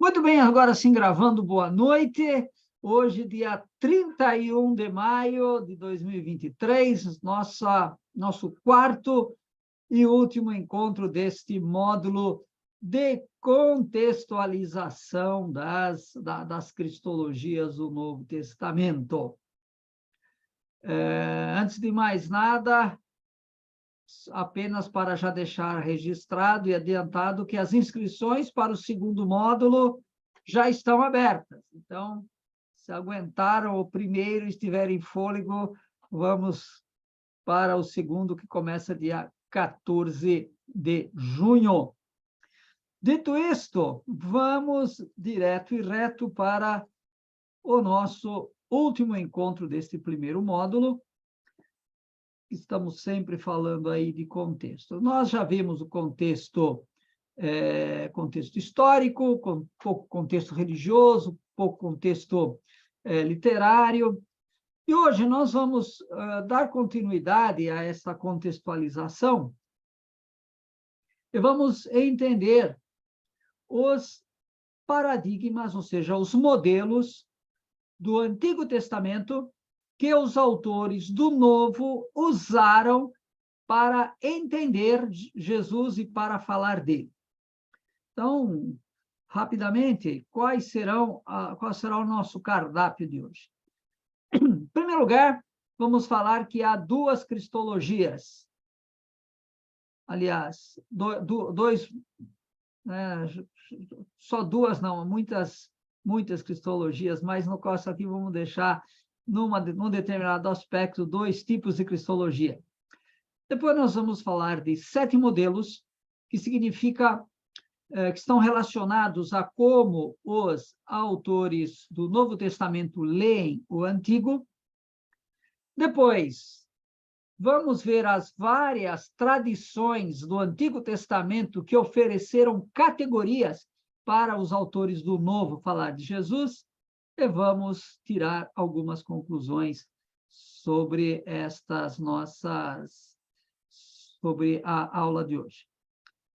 Muito bem, agora sim, gravando, boa noite. Hoje, dia 31 de maio de 2023, nosso quarto e último encontro deste módulo de contextualização das cristologias do Novo Testamento. Antes de mais nada, apenas para já deixar registrado e adiantado que as inscrições para o segundo módulo já estão abertas. Então, se aguentaram o primeiro e estiverem em fôlego, vamos para o segundo, que começa dia 14 de junho. Dito isto, vamos direto e reto para o nosso último encontro deste primeiro módulo. Estamos sempre falando aí de contexto. Nós já vimos o contexto, contexto histórico, pouco contexto religioso, pouco contexto literário. E hoje nós vamos dar continuidade a essa contextualização e vamos entender os paradigmas, ou seja, os modelos do Antigo Testamento que os autores do Novo usaram para entender Jesus e para falar dele. Então, rapidamente, qual será o nosso cardápio de hoje? Em primeiro lugar, vamos falar que há duas cristologias. Aliás, só duas, não, muitas cristologias, mas no caso aqui vamos deixar num determinado aspecto, dois tipos de cristologia. Depois nós vamos falar de 7 modelos, que significa que estão relacionados a como os autores do Novo Testamento leem o Antigo. Depois, vamos ver as várias tradições do Antigo Testamento que ofereceram categorias para os autores do Novo falar de Jesus. E vamos tirar algumas conclusões sobre sobre a aula de hoje.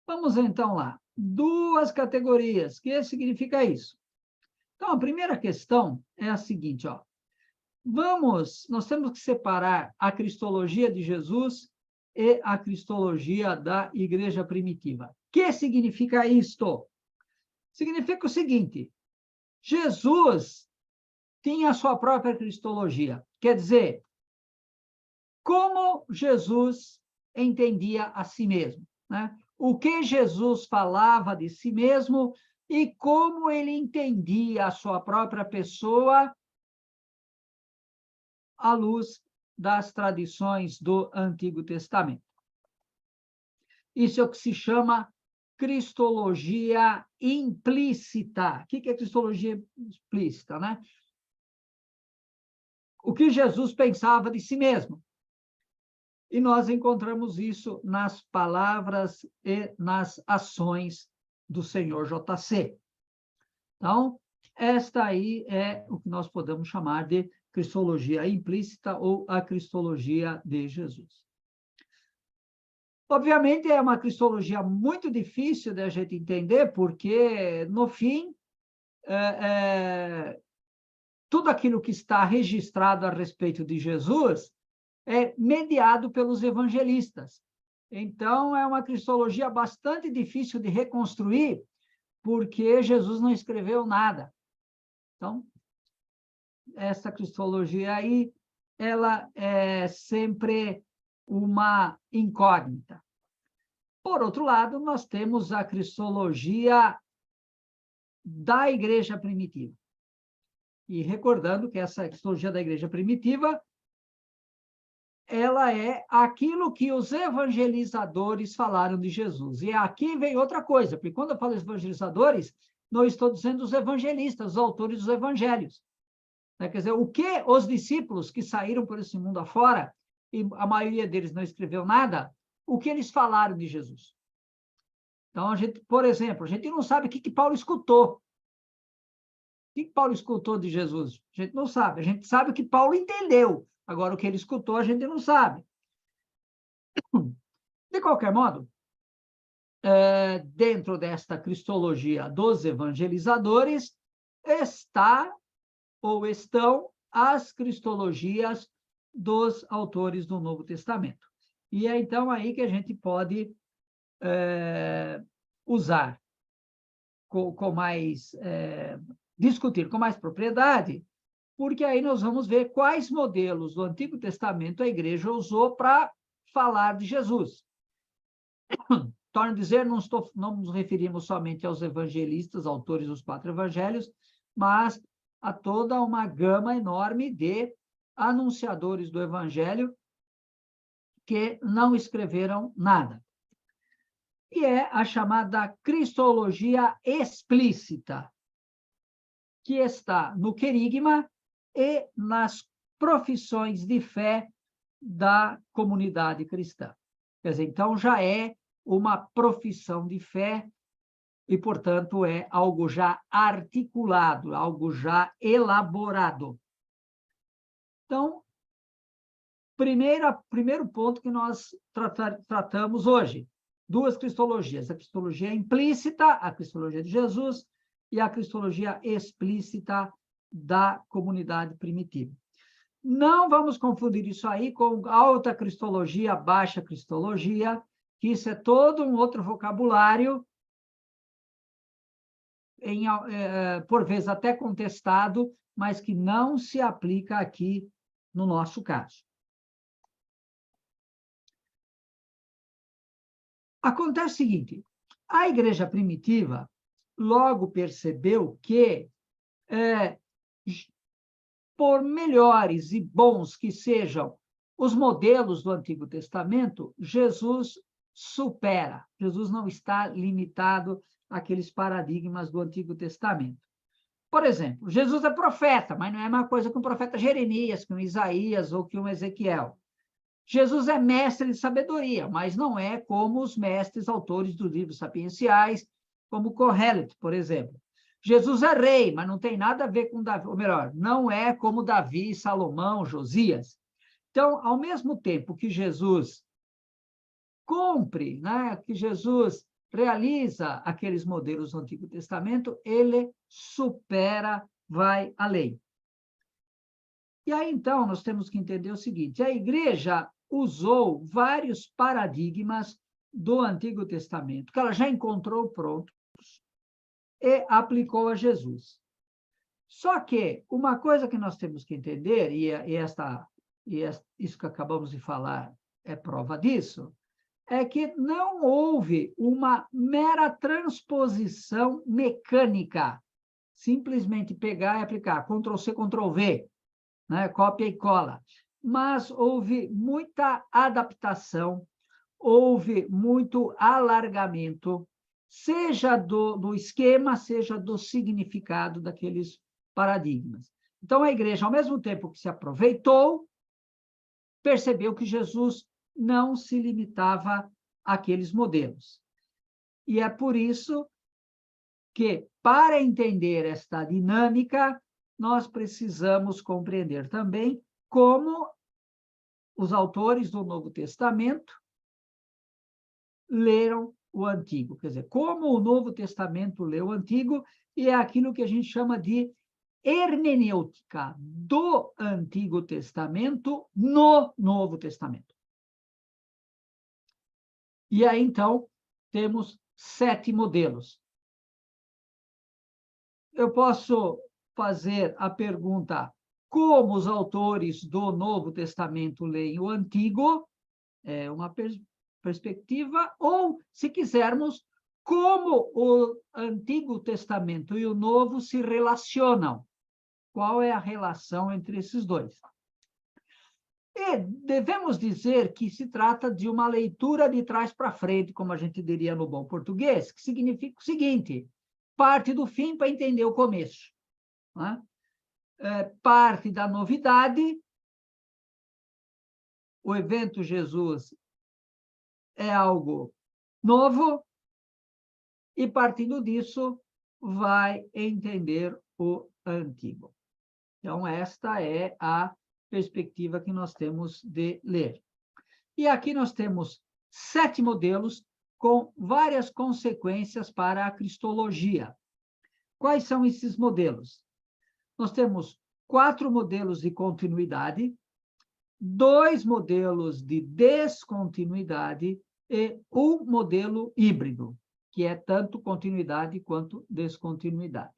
Vamos então lá. 2 categorias. O que significa isso? Então, a primeira questão é a seguinte, ó. Nós temos que separar a cristologia de Jesus e a cristologia da igreja primitiva. O que significa isto? Significa o seguinte: Jesus tinha a sua própria cristologia. Quer dizer, como Jesus entendia a si mesmo, né? O que Jesus falava de si mesmo e como ele entendia a sua própria pessoa à luz das tradições do Antigo Testamento. Isso é o que se chama cristologia implícita. O que é cristologia implícita, né? O que Jesus pensava de si mesmo. E nós encontramos isso nas palavras e nas ações do Senhor JC. Então, esta aí é o que nós podemos chamar de cristologia implícita ou a cristologia de Jesus. Obviamente, é uma cristologia muito difícil de a gente entender, porque, no fim, tudo aquilo que está registrado a respeito de Jesus é mediado pelos evangelistas. Então, é uma cristologia bastante difícil de reconstruir, porque Jesus não escreveu nada. Então, essa cristologia aí, ela é sempre uma incógnita. Por outro lado, nós temos a cristologia da igreja primitiva. E recordando que essa cristologia da igreja primitiva, ela é aquilo que os evangelizadores falaram de Jesus. E aqui vem outra coisa, porque quando eu falo evangelizadores, não estou dizendo os evangelistas, os autores dos evangelhos. Quer dizer, o que os discípulos que saíram por esse mundo afora, e a maioria deles não escreveu nada, o que eles falaram de Jesus? Então, por exemplo, a gente não sabe o que Paulo escutou. O que Paulo escutou de Jesus? A gente não sabe. A gente sabe o que Paulo entendeu. Agora, o que ele escutou, a gente não sabe. De qualquer modo, dentro desta cristologia dos evangelizadores, está ou estão as cristologias dos autores do Novo Testamento. E é então aí que a gente pode usar com mais... discutir com mais propriedade, porque aí nós vamos ver quais modelos do Antigo Testamento a igreja usou para falar de Jesus. Torno a dizer, não nos referimos somente aos evangelistas, autores dos 4 evangelhos, mas a toda uma gama enorme de anunciadores do evangelho que não escreveram nada. E é a chamada cristologia explícita, que está no querigma e nas profissões de fé da comunidade cristã. Quer dizer, então já é uma profissão de fé e, portanto, é algo já articulado, algo já elaborado. Então, primeiro ponto que nós tratamos hoje, 2 cristologias, a cristologia implícita, a cristologia de Jesus, e a cristologia explícita da comunidade primitiva. Não vamos confundir isso aí com alta cristologia, baixa cristologia, que isso é todo um outro vocabulário, por vezes até contestado, mas que não se aplica aqui no nosso caso. Acontece o seguinte, a igreja primitiva logo percebeu que, por melhores e bons que sejam os modelos do Antigo Testamento, Jesus supera. Jesus não está limitado àqueles paradigmas do Antigo Testamento. Por exemplo, Jesus é profeta, mas não é uma coisa que um profeta Jeremias, que um Isaías ou que um Ezequiel. Jesus é mestre de sabedoria, mas não é como os mestres autores dos livros sapienciais, como Kohelet, por exemplo. Jesus é rei, mas não tem nada a ver com Davi, ou melhor, não é como Davi, Salomão, Josias. Então, ao mesmo tempo que Jesus cumpre, né, que Jesus realiza aqueles modelos do Antigo Testamento, ele supera, vai além. E aí, então, nós temos que entender o seguinte, a igreja usou vários paradigmas do Antigo Testamento, que ela já encontrou prontos, e aplicou a Jesus. Só que uma coisa que nós temos que entender, isso que acabamos de falar é prova disso, é que não houve uma mera transposição mecânica, simplesmente pegar e aplicar, Ctrl+C, Ctrl+V, né? Cópia e cola. Mas houve muita adaptação, houve muito alargamento, seja do esquema, seja do significado daqueles paradigmas. Então, a igreja, ao mesmo tempo que se aproveitou, percebeu que Jesus não se limitava àqueles modelos. E é por isso que, para entender esta dinâmica, nós precisamos compreender também como os autores do Novo Testamento leram o Antigo. Quer dizer, como o Novo Testamento leu o Antigo, e é aquilo que a gente chama de hermenêutica do Antigo Testamento no Novo Testamento. E aí, então, temos 7 modelos. Eu posso fazer a pergunta como os autores do Novo Testamento leem o Antigo, é uma perspectiva, ou, se quisermos, como o Antigo Testamento e o Novo se relacionam. Qual é a relação entre esses dois? E devemos dizer que se trata de uma leitura de trás para frente, como a gente diria no bom português, que significa o seguinte, parte do fim para entender o começo. Né? Parte da novidade, o evento Jesus é algo novo, e partindo disso, vai entender o antigo. Então, esta é a perspectiva que nós temos de ler. E aqui nós temos 7 modelos com várias consequências para a cristologia. Quais são esses modelos? Nós temos 4 modelos de continuidade, 2 modelos de descontinuidade e um modelo híbrido, que é tanto continuidade quanto descontinuidade.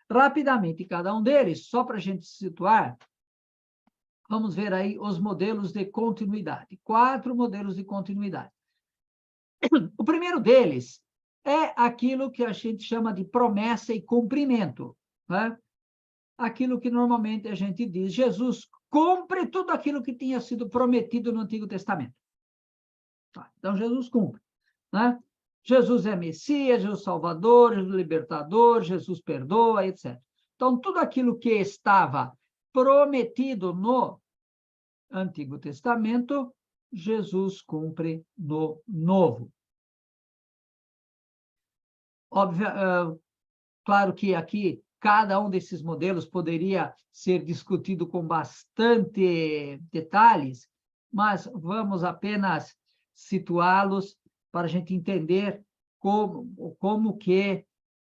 Rapidamente, cada um deles, só para a gente se situar, vamos ver aí os modelos de continuidade. 4 modelos de continuidade. O primeiro deles é aquilo que a gente chama de promessa e cumprimento, né? Aquilo que normalmente a gente diz, Jesus cumpre tudo aquilo que tinha sido prometido no Antigo Testamento. Tá, então, Jesus cumpre, né? Jesus é Messias, Jesus Salvador, Jesus Libertador, Jesus perdoa, etc. Então, tudo aquilo que estava prometido no Antigo Testamento, Jesus cumpre no Novo. Óbvio, claro que aqui cada um desses modelos poderia ser discutido com bastante detalhes, mas vamos apenas situá-los para a gente entender como que,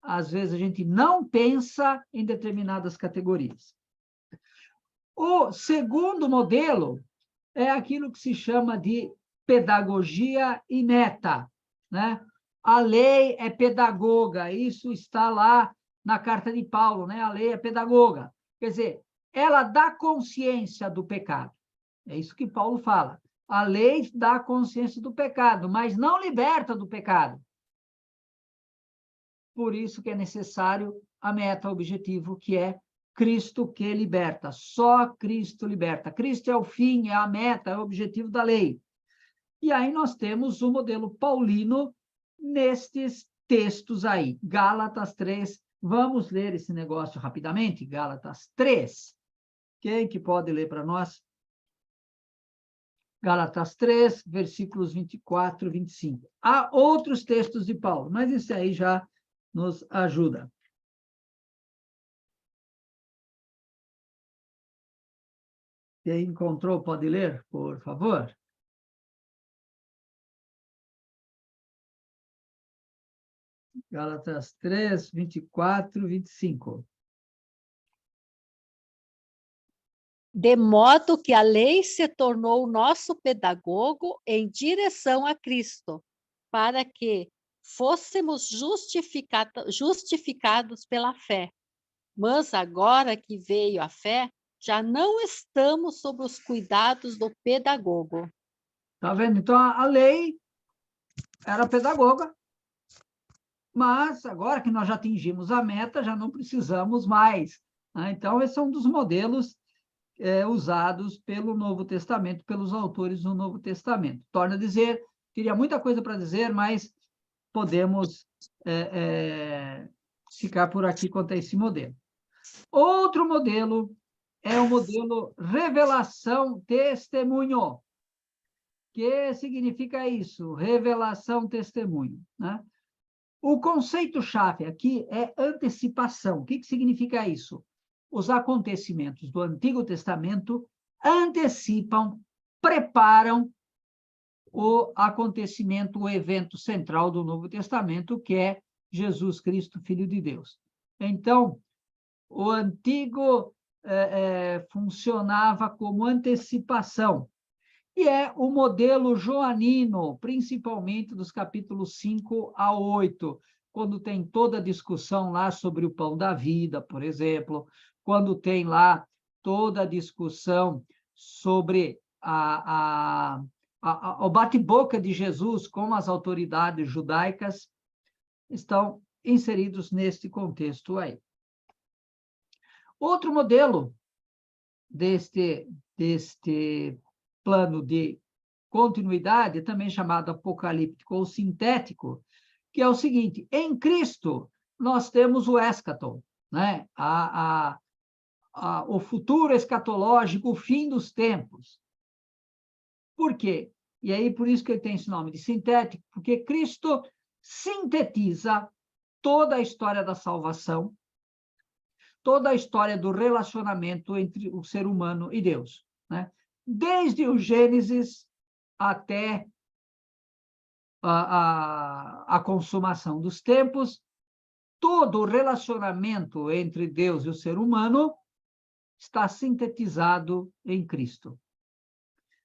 às vezes, a gente não pensa em determinadas categorias. O segundo modelo é aquilo que se chama de pedagogia e meta, né? A lei é pedagoga, isso está lá na carta de Paulo, né? A lei é pedagoga. Quer dizer, ela dá consciência do pecado. É isso que Paulo fala. A lei dá consciência do pecado, mas não liberta do pecado. Por isso que é necessário a meta, o objetivo, que é Cristo que liberta. Só Cristo liberta. Cristo é o fim, é a meta, é o objetivo da lei. E aí nós temos o modelo paulino nestes textos aí. Gálatas 3. Vamos ler esse negócio rapidamente? Gálatas 3. Quem que pode ler para nós? Gálatas 3, versículos 24 e 25. Há outros textos de Paulo, mas isso aí já nos ajuda. Quem encontrou, pode ler, por favor? Gálatas 3, 24 e 25. De modo que a lei se tornou nosso pedagogo em direção a Cristo, para que fôssemos justificados pela fé. Mas agora que veio a fé, já não estamos sob os cuidados do pedagogo. Tá vendo? Então, a lei era pedagoga, mas agora que nós já atingimos a meta, já não precisamos mais, né? Então, esse é um dos modelos usados pelo Novo Testamento, pelos autores do Novo Testamento. Torna a dizer, teria muita coisa para dizer, mas podemos ficar por aqui quanto a esse modelo. Outro modelo é o modelo revelação-testemunho. O que significa isso? Revelação-testemunho, né? O conceito-chave aqui é antecipação. O que significa isso? Os acontecimentos do Antigo Testamento antecipam, preparam o acontecimento, o evento central do Novo Testamento, que é Jesus Cristo, Filho de Deus. Então, o Antigo funcionava como antecipação, e é o modelo joanino, principalmente dos capítulos 5 a 8, quando tem toda a discussão lá sobre o pão da vida, por exemplo, quando tem lá toda a discussão sobre o bate-boca de Jesus com as autoridades judaicas, estão inseridos neste contexto aí. Outro modelo deste plano de continuidade, também chamado apocalíptico ou sintético, que é o seguinte: em Cristo nós temos o eschaton, né? O futuro escatológico, o fim dos tempos. Por quê? E aí, por isso que ele tem esse nome de sintético, porque Cristo sintetiza toda a história da salvação, toda a história do relacionamento entre o ser humano e Deus, né? Desde o Gênesis até a consumação dos tempos, todo o relacionamento entre Deus e o ser humano está sintetizado em Cristo.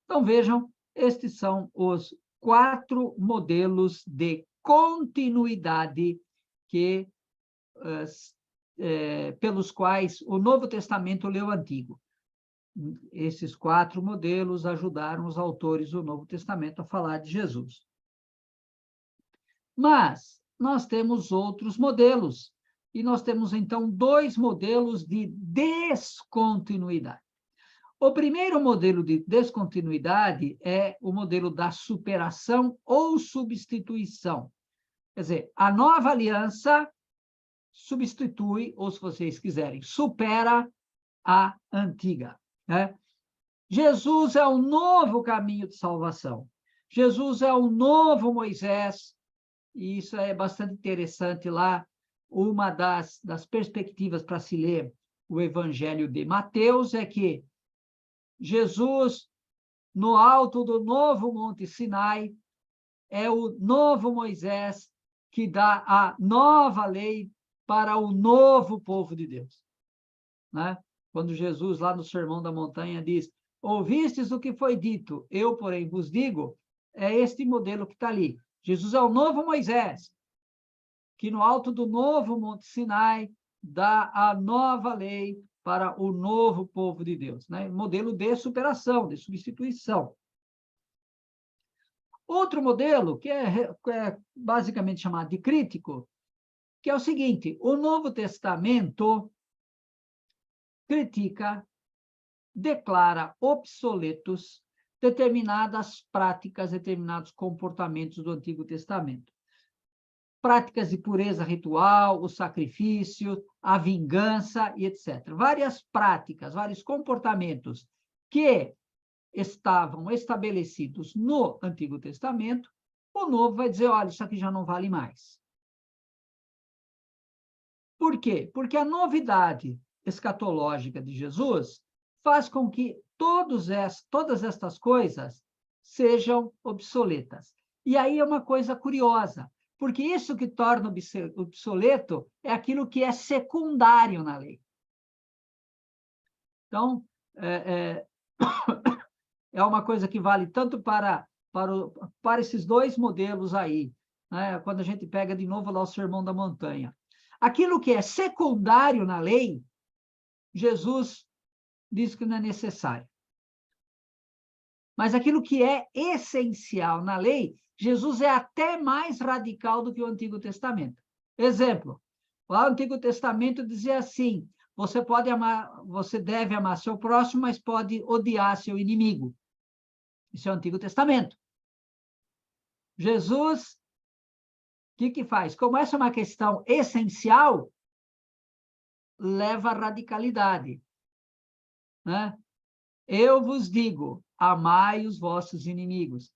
Então, vejam, estes são os 4 modelos de continuidade que, pelos quais o Novo Testamento lê o Antigo. Esses 4 modelos ajudaram os autores do Novo Testamento a falar de Jesus. Mas nós temos outros modelos, e nós temos, então, 2 modelos de descontinuidade. O primeiro modelo de descontinuidade é o modelo da superação ou substituição. Quer dizer, a nova aliança substitui, ou se vocês quiserem, supera a antiga, né? Jesus é o novo caminho de salvação. Jesus é o novo Moisés, e isso é bastante interessante lá. Uma das perspectivas para se ler o Evangelho de Mateus é que Jesus, no alto do novo Monte Sinai, é o novo Moisés que dá a nova lei para o novo povo de Deus, né? Quando Jesus, lá no Sermão da Montanha, diz: ouvistes o que foi dito, eu, porém, vos digo, é este modelo que está ali. Jesus é o novo Moisés, que no alto do novo Monte Sinai dá a nova lei para o novo povo de Deus, né? Modelo de superação, de substituição. Outro modelo, que é basicamente chamado de crítico, que é o seguinte: o Novo Testamento critica, declara obsoletos determinadas práticas, determinados comportamentos do Antigo Testamento. Práticas de pureza ritual, o sacrifício, a vingança e etc. Várias práticas, vários comportamentos que estavam estabelecidos no Antigo Testamento, o Novo vai dizer: olha, isso aqui já não vale mais. Por quê? Porque a novidade escatológica de Jesus faz com que todas estas coisas sejam obsoletas. E aí é uma coisa curiosa, porque isso que torna obsoleto é aquilo que é secundário na lei. Então, é uma coisa que vale tanto para esses 2 modelos aí, né? Quando a gente pega de novo lá o Sermão da Montanha. Aquilo que é secundário na lei, Jesus diz que não é necessário. Mas aquilo que é essencial na lei, Jesus é até mais radical do que o Antigo Testamento. Exemplo, o Antigo Testamento dizia assim: você deve amar seu próximo, mas pode odiar seu inimigo. Isso é o Antigo Testamento. Jesus, o que faz? Como essa é uma questão essencial, leva à radicalidade, né? Eu vos digo: amai os vossos inimigos,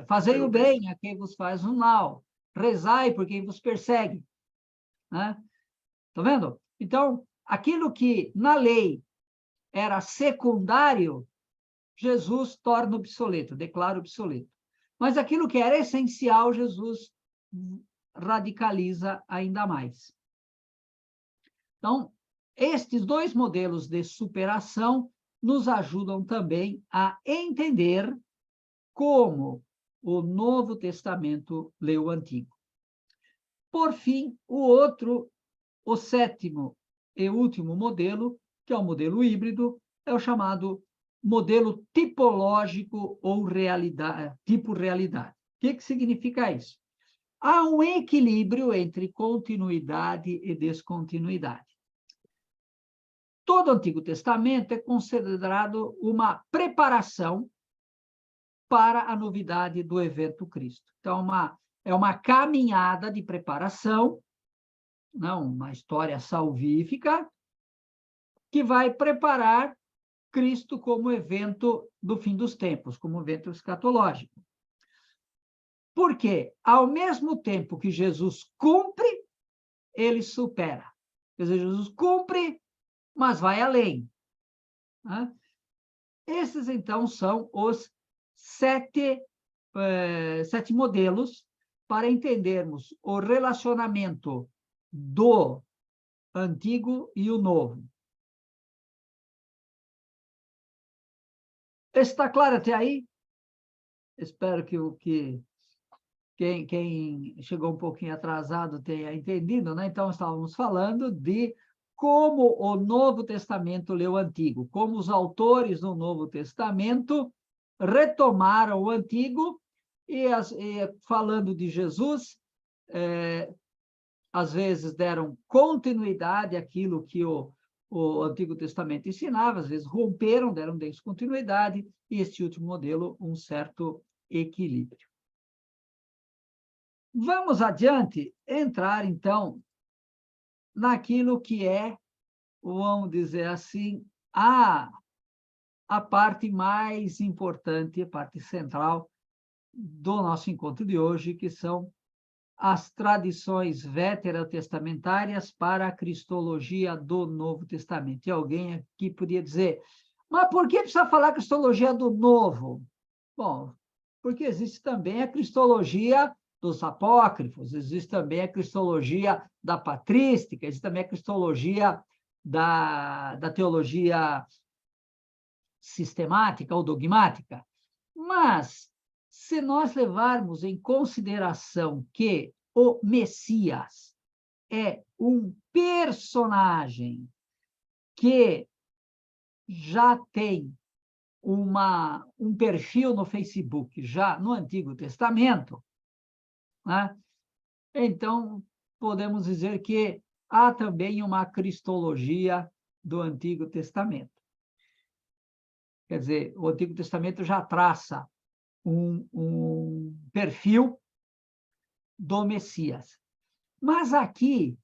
fazei o bem a quem vos faz o mal, rezai por quem vos persegue, né? Tá vendo? Então, aquilo que na lei era secundário, Jesus torna obsoleto, declara obsoleto. Mas aquilo que era essencial, Jesus radicaliza ainda mais. Então, estes 2 modelos de superação nos ajudam também a entender como o Novo Testamento lê o Antigo. Por fim, o 7º e último modelo, que é o modelo híbrido, é o chamado modelo tipológico ou tipo-realidade. O que significa isso? Há um equilíbrio entre continuidade e descontinuidade. Todo o Antigo Testamento é considerado uma preparação para a novidade do evento Cristo. Então, é uma caminhada de preparação, não, uma história salvífica, que vai preparar Cristo como evento do fim dos tempos, como evento escatológico. Porque, ao mesmo tempo que Jesus cumpre, ele supera. Quer dizer, Jesus cumpre, mas vai além, né? Esses, então, são os 7 7 modelos para entendermos o relacionamento do Antigo e o Novo. Está claro até aí? Espero que quem chegou um pouquinho atrasado tenha entendido, né? Então, estávamos falando de como o Novo Testamento lê o Antigo, como os autores do Novo Testamento retomaram o Antigo e falando de Jesus, às vezes deram continuidade àquilo que o Antigo Testamento ensinava, às vezes romperam, deram descontinuidade, e este último modelo, um certo equilíbrio. Vamos adiante, entrar, então, naquilo que é, vamos dizer assim, a parte mais importante, a parte central do nosso encontro de hoje, que são as tradições veterotestamentárias para a cristologia do Novo Testamento. E alguém aqui podia dizer, mas por que precisa falar cristologia do Novo? Bom, porque existe também a cristologia dos apócrifos, existe também a cristologia da patrística, existe também a cristologia da teologia sistemática ou dogmática. Mas, se nós levarmos em consideração que o Messias é um personagem que já tem um perfil no Facebook, já no Antigo Testamento, né? Então, podemos dizer que há também uma cristologia do Antigo Testamento. Quer dizer, o Antigo Testamento já traça um perfil do Messias. Mas aqui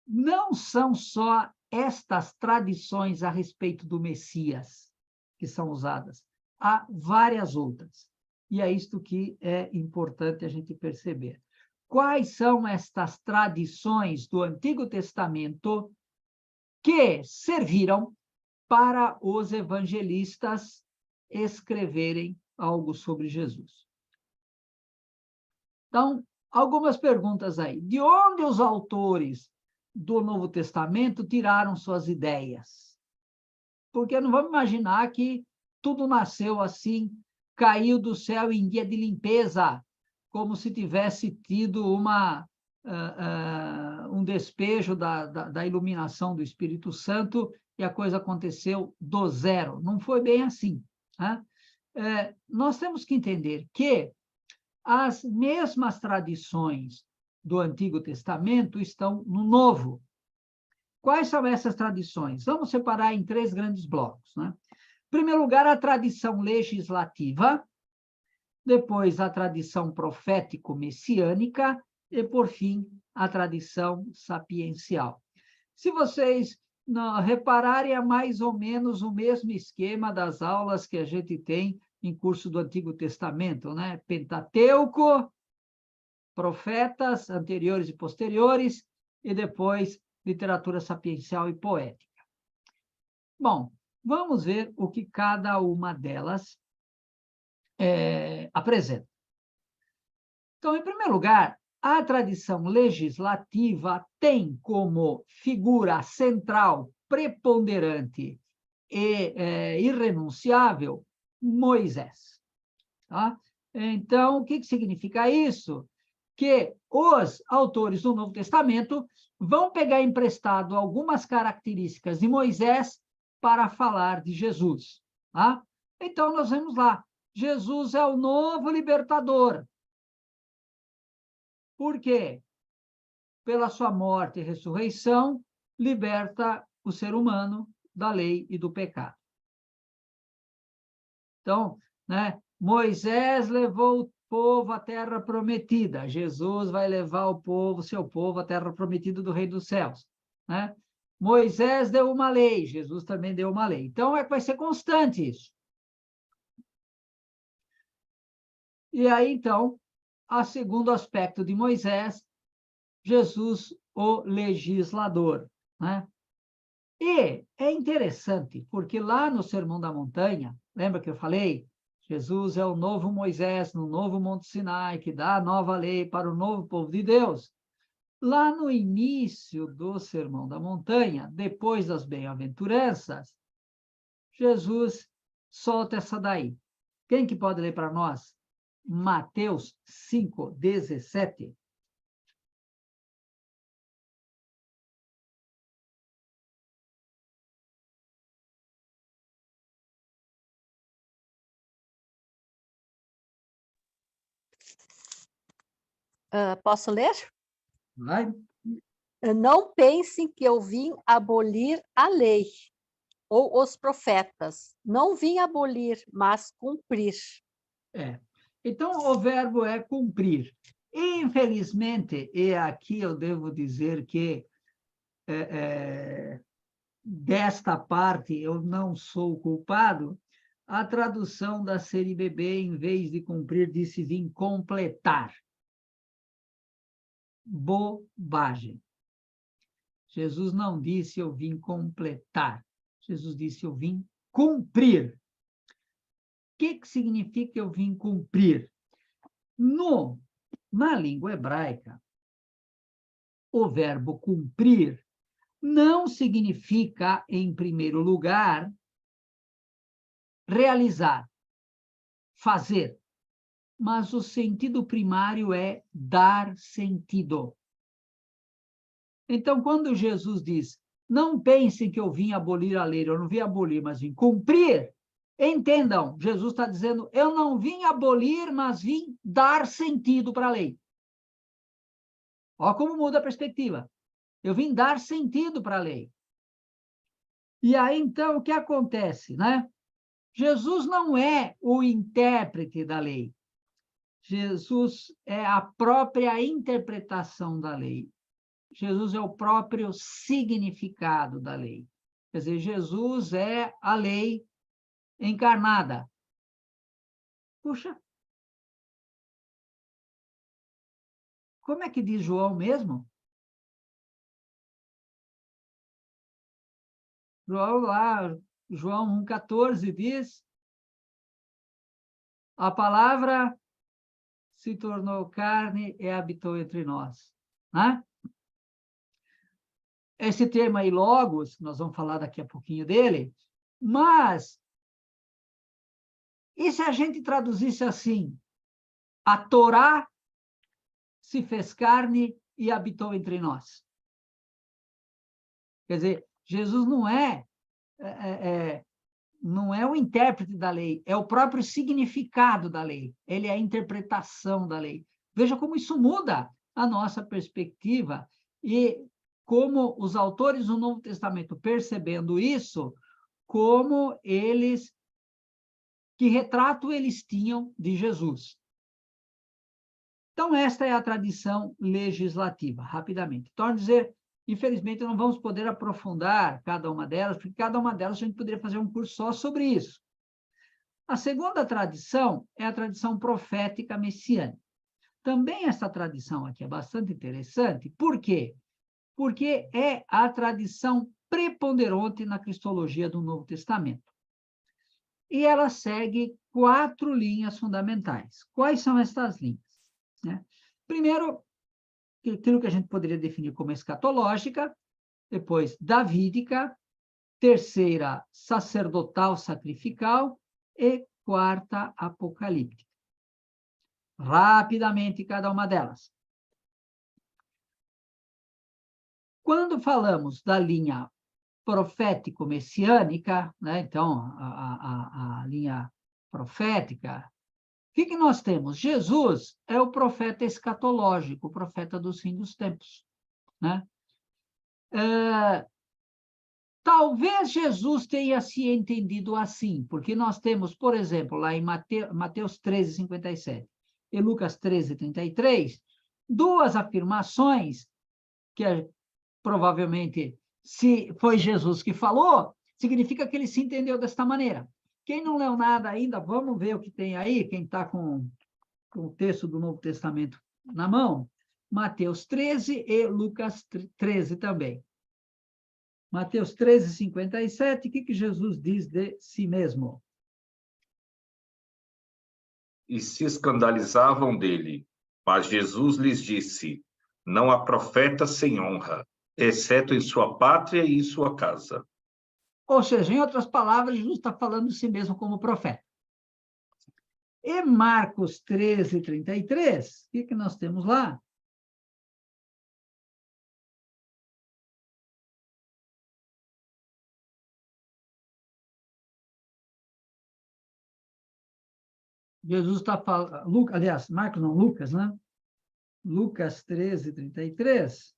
não são só estas tradições a respeito do Messias que são usadas, há várias outras. E é isto que é importante a gente perceber. Quais são estas tradições do Antigo Testamento que serviram para os evangelistas escreverem algo sobre Jesus? Então, algumas perguntas aí. De onde os autores do Novo Testamento tiraram suas ideias? Porque não vamos imaginar que tudo nasceu assim, caiu do céu em dia de limpeza, como se tivesse tido um despejo da iluminação do Espírito Santo e a coisa aconteceu do zero. Não foi bem assim, né? Nós temos que entender que as mesmas tradições do Antigo Testamento estão no Novo. Quais são essas tradições? Vamos separar em 3 grandes blocos, né? Em primeiro lugar, a tradição legislativa, depois a tradição profético-messiânica e, por fim, a tradição sapiencial. Se vocês repararem, é mais ou menos o mesmo esquema das aulas que a gente tem em curso do Antigo Testamento, né? Pentateuco, profetas anteriores e posteriores, e depois literatura sapiencial e poética. Bom, vamos ver o que cada uma delas apresenta. Então, em primeiro lugar, a tradição legislativa tem como figura central, preponderante e irrenunciável Moisés. Tá? Então, o que significa isso? Que os autores do Novo Testamento vão pegar emprestado algumas características de Moisés para falar de Jesus. Tá? Então, nós vemos lá, Jesus é o novo libertador. Por quê? Pela sua morte e ressurreição, liberta o ser humano da lei e do pecado. Então, né, Moisés levou o povo à terra prometida. Jesus vai levar o povo, seu povo, à terra prometida do Reino dos Céus, né? Moisés deu uma lei, Jesus também deu uma lei. Então, vai ser constante isso. E aí, então, o segundo aspecto de Moisés, Jesus, o legislador, né? E é interessante, porque lá no Sermão da Montanha, lembra que eu falei? Jesus é o novo Moisés, no novo Monte Sinai, que dá a nova lei para o novo povo de Deus. Lá no início do Sermão da Montanha, depois das bem-aventuranças, Jesus solta essa daí. Quem que pode ler para nós? Mateus 5:17. Posso ler? Vai? Não pensem que eu vim abolir a lei ou os profetas. Não vim abolir, mas cumprir. Então, o verbo é cumprir. Infelizmente, e aqui eu devo dizer que desta parte eu não sou culpado, a tradução da CNBB, em vez de cumprir, disse vim completar. Bobagem. Jesus não disse eu vim completar. Jesus disse eu vim cumprir. O que significa eu vim cumprir? Na língua hebraica, o verbo cumprir não significa, em primeiro lugar, realizar, fazer, mas o sentido primário é dar sentido. Então, quando Jesus diz, não pensem que eu vim abolir a lei, eu não vim abolir, mas vim cumprir, entendam, Jesus está dizendo, eu não vim abolir, mas vim dar sentido para a lei. Olha como muda a perspectiva. Eu vim dar sentido para a lei. E aí, então, o que acontece, né? Jesus não é o intérprete da lei. Jesus é a própria interpretação da lei. Jesus é o próprio significado da lei. Quer dizer, Jesus é a lei encarnada. Puxa, como é que diz João mesmo? João 1,14 diz, a palavra se tornou carne e habitou entre nós. Né? Esse termo aí, logos, nós vamos falar daqui a pouquinho dele, mas e se a gente traduzisse assim? A Torá se fez carne e habitou entre nós. Quer dizer, Jesus não é o intérprete da lei, é o próprio significado da lei. Ele é a interpretação da lei. Veja como isso muda a nossa perspectiva e como os autores do Novo Testamento, percebendo isso, que retrato eles tinham de Jesus. Então, esta é a tradição legislativa, rapidamente. Torno a dizer, infelizmente, não vamos poder aprofundar cada uma delas, porque cada uma delas a gente poderia fazer um curso só sobre isso. A segunda tradição é a tradição profética messiânica. Também essa tradição aqui é bastante interessante. Por quê? Porque é a tradição preponderante na cristologia do Novo Testamento. E ela segue 4 linhas fundamentais. Quais são estas linhas? Né? Primeiro, aquilo que a gente poderia definir como escatológica, depois davídica, terceira, sacerdotal sacrificial e quarta, apocalíptica. Rapidamente, cada uma delas. Quando falamos da linha profético-messiânica, né? Então, a linha profética, o que nós temos? Jesus é o profeta escatológico, o profeta dos fins dos tempos. Né? Talvez Jesus tenha se entendido assim, porque nós temos, por exemplo, lá em Mateus 13:57 e Lucas 13:33, 2 afirmações que provavelmente, se foi Jesus que falou, significa que ele se entendeu desta maneira. Quem não leu nada ainda, vamos ver o que tem aí, quem está com o texto do Novo Testamento na mão, Mateus 13 e Lucas 13 também. Mateus 13:57, o que Jesus diz de si mesmo? e se escandalizavam dele. Mas Jesus lhes disse: não há profeta sem honra, exceto em sua pátria e em sua casa. Ou seja, em outras palavras, Jesus está falando de si mesmo como profeta. E Marcos 13, 33, o que nós temos lá? Jesus está falando, aliás, Marcos não, Lucas, né? Lucas 13, 33.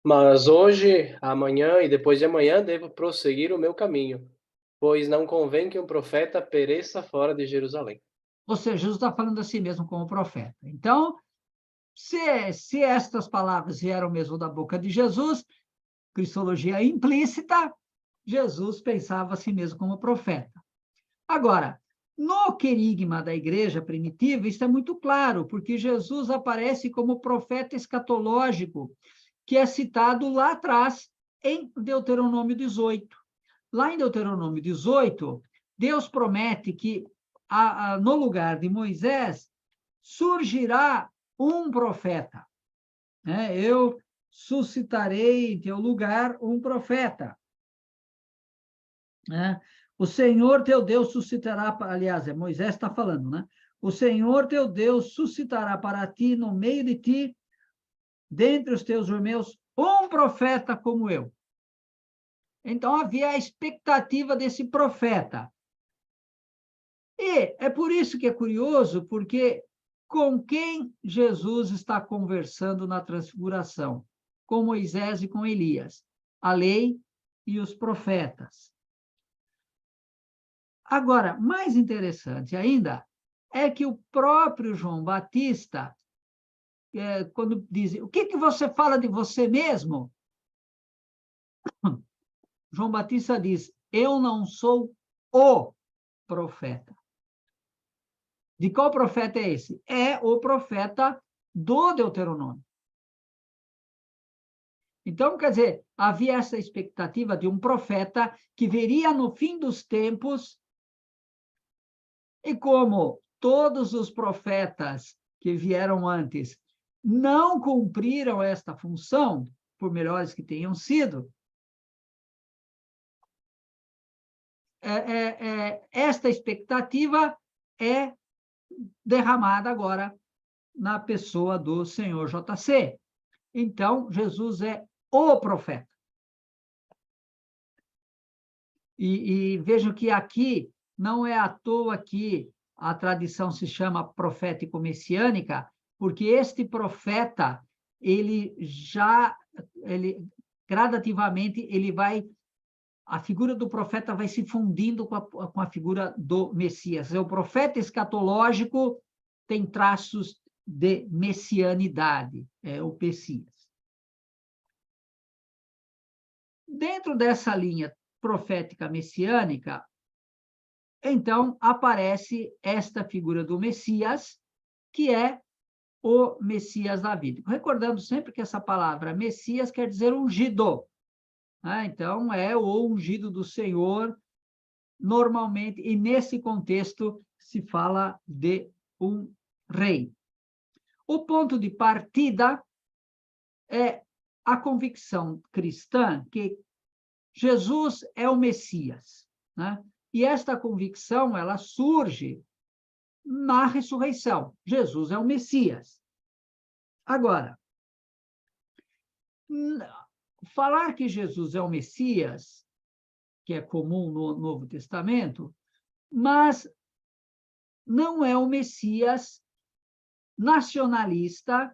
Mas hoje, amanhã e depois de amanhã devo prosseguir o meu caminho, pois não convém que um profeta pereça fora de Jerusalém. Ou seja, Jesus está falando a si mesmo como profeta. Então, se estas palavras vieram mesmo da boca de Jesus, cristologia implícita, Jesus pensava a si mesmo como profeta. Agora, no querigma da igreja primitiva, isso é muito claro, porque Jesus aparece como profeta escatológico, que é citado lá atrás, em Deuteronômio 18. Lá em Deuteronômio 18, Deus promete que no lugar de Moisés surgirá um profeta. Né? Eu suscitarei em teu lugar um profeta. Né? O Senhor teu Deus suscitará, aliás, Moisés está falando, né? O Senhor teu Deus suscitará para ti, no meio de ti, dentre os teus irmãos, um profeta como eu. Então, havia a expectativa desse profeta. E é por isso que é curioso, porque com quem Jesus está conversando na transfiguração? Com Moisés e com Elias, a lei e os profetas. Agora, mais interessante ainda é que o próprio João Batista, quando diz, o que você fala de você mesmo? João Batista diz, eu não sou o profeta. De qual profeta é esse? É o profeta do Deuteronômio. Então, quer dizer, havia essa expectativa de um profeta que viria no fim dos tempos, e como todos os profetas que vieram antes não cumpriram esta função, por melhores que tenham sido, esta expectativa é derramada agora na pessoa do Senhor JC. Então, Jesus é o profeta. E vejam que aqui não é à toa que a tradição se chama profético-messiânica, porque este profeta, ele gradativamente, a figura do profeta vai se fundindo com a figura do Messias. O profeta escatológico tem traços de messianidade, é o Messias. Dentro dessa linha profética messiânica, então, aparece esta figura do Messias, que é o Messias davídico. Recordando sempre que essa palavra Messias quer dizer ungido. Né? Então, é o ungido do Senhor, normalmente, e nesse contexto se fala de um rei. O ponto de partida é a convicção cristã que Jesus é o Messias, né? E esta convicção, ela surge na ressurreição. Jesus é o Messias. Agora, falar que Jesus é o Messias, que é comum no Novo Testamento, mas não é o Messias nacionalista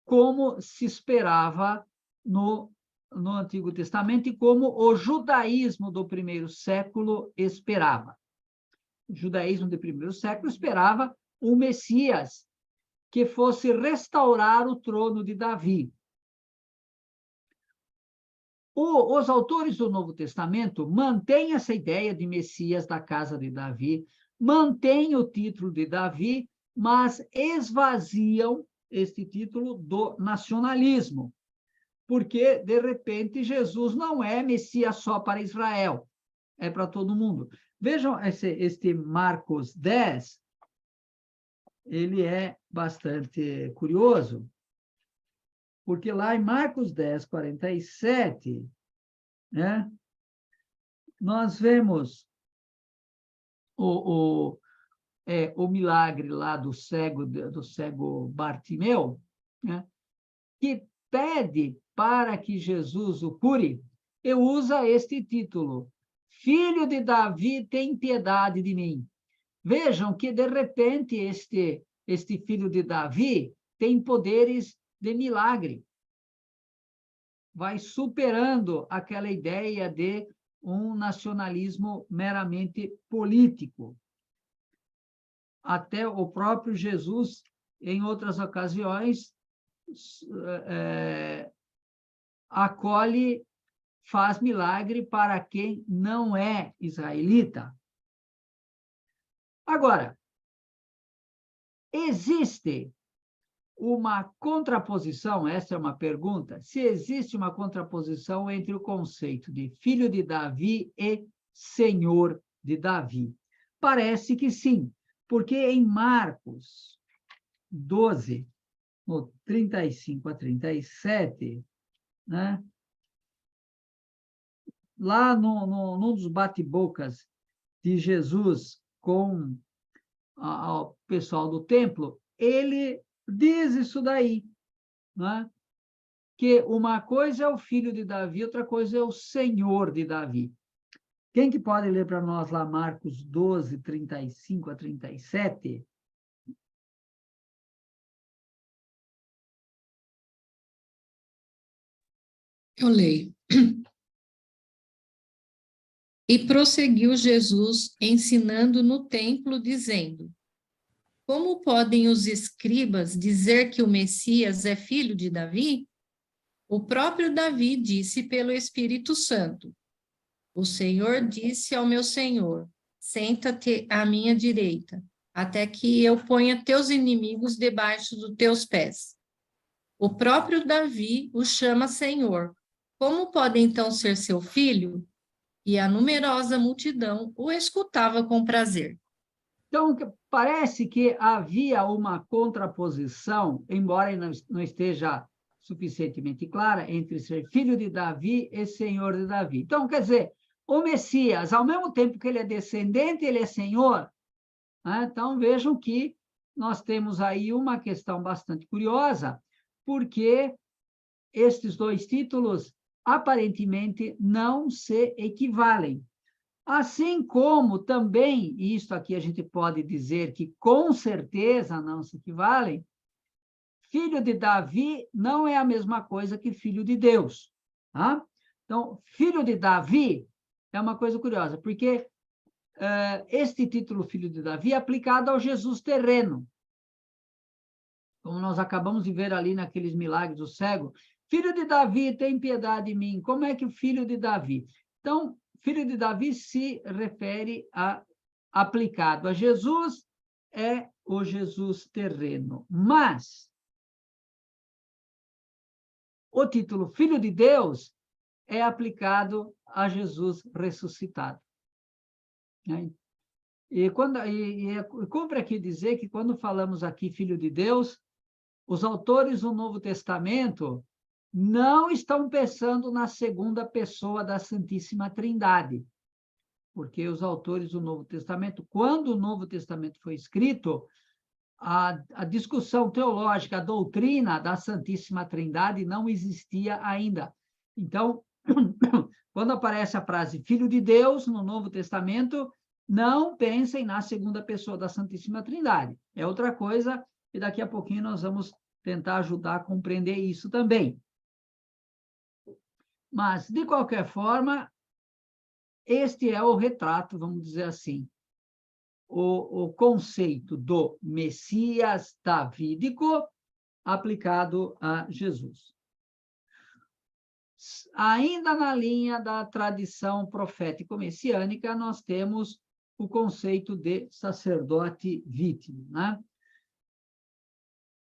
como se esperava no Antigo Testamento e como o judaísmo do primeiro século esperava. O judaísmo do primeiro século esperava um Messias que fosse restaurar o trono de Davi. Os autores do Novo Testamento mantêm essa ideia de Messias da casa de Davi, mantêm o título de Davi, mas esvaziam este título do nacionalismo. porque, de repente, Jesus não é Messias só para Israel, é para todo mundo. Vejam este Marcos 10, ele é bastante curioso, porque lá em Marcos 10, 47, né, nós vemos o milagre lá do cego Bartimeu, né, que pede para que Jesus o cure, e usa este título: Filho de Davi, tem piedade de mim. Vejam que, de repente, este filho de Davi tem poderes de milagre. Vai superando aquela ideia de um nacionalismo meramente político. Até o próprio Jesus, em outras ocasiões, acolhe, faz milagre para quem não é israelita. Agora, existe uma contraposição, essa é uma pergunta, se existe uma contraposição entre o conceito de filho de Davi e senhor de Davi. Parece que sim, porque em Marcos 12, no 35 a 37, né, lá num dos bate-bocas de Jesus com o pessoal do templo, ele diz isso daí, né? Que uma coisa é o filho de Davi, outra coisa é o senhor de Davi. Quem que pode ler para nós lá Marcos 12, 35 a 37? Eu leio. E prosseguiu Jesus ensinando no templo, dizendo: Como podem os escribas dizer que o Messias é filho de Davi? O próprio Davi disse pelo Espírito Santo: O Senhor disse ao meu Senhor: Senta-te à minha direita, até que eu ponha teus inimigos debaixo dos teus pés. O próprio Davi o chama Senhor. Como pode então ser seu filho? E a numerosa multidão o escutava com prazer. Então, parece que havia uma contraposição, embora não esteja suficientemente clara, entre ser filho de Davi e senhor de Davi. Então, quer dizer, o Messias, ao mesmo tempo que ele é descendente, ele é senhor. Né? Então, vejam que nós temos aí uma questão bastante curiosa, porque estes dois títulos aparentemente não se equivalem. Assim como também, e isto aqui a gente pode dizer que com certeza não se equivalem, filho de Davi não é a mesma coisa que filho de Deus. Tá? Então, filho de Davi é uma coisa curiosa, porque este título filho de Davi é aplicado ao Jesus terreno. Como nós acabamos de ver ali naqueles milagres do cego, filho de Davi, tem piedade de mim. Como é que o filho de Davi? Então, filho de Davi se refere a aplicado a Jesus, é o Jesus terreno. Mas o título filho de Deus é aplicado a Jesus ressuscitado. E cumpre aqui dizer que quando falamos aqui filho de Deus, os autores do Novo Testamento não estão pensando na segunda pessoa da Santíssima Trindade, porque os autores do Novo Testamento, quando o Novo Testamento foi escrito, a discussão teológica, a doutrina da Santíssima Trindade não existia ainda. Então, quando aparece a frase Filho de Deus no Novo Testamento, não pensem na segunda pessoa da Santíssima Trindade. É outra coisa, e daqui a pouquinho nós vamos tentar ajudar a compreender isso também. Mas, de qualquer forma, este é o retrato, vamos dizer assim, o conceito do Messias davídico aplicado a Jesus. Ainda na linha da tradição profético-messiânica, nós temos o conceito de sacerdote vítima, né?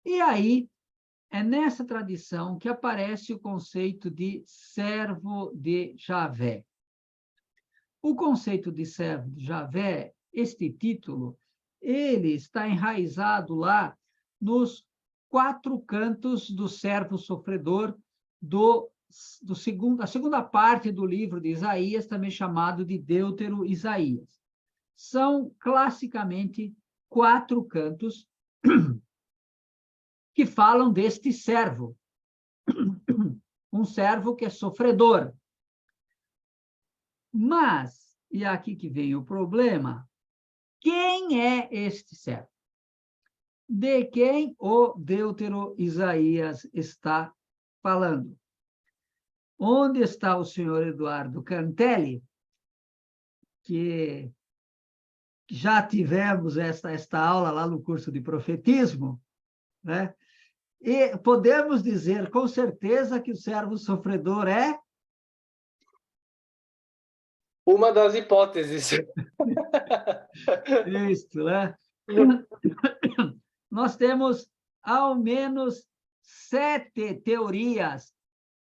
E aí é nessa tradição que aparece o conceito de servo de Javé. O conceito de servo de Javé, este título, ele está enraizado lá nos 4 cantos do servo sofredor a segunda parte do livro de Isaías, também chamado de Deutero Isaías. São, classicamente, 4 cantos que falam deste servo, um servo que é sofredor. Mas, e aqui que vem o problema, quem é este servo? De quem o Deutero Isaías está falando? Onde está o senhor Eduardo Cantelli, que já tivemos esta aula lá no curso de profetismo, né? E podemos dizer com certeza que o servo sofredor é uma das hipóteses. Isso, né? Nós temos ao menos 7 teorias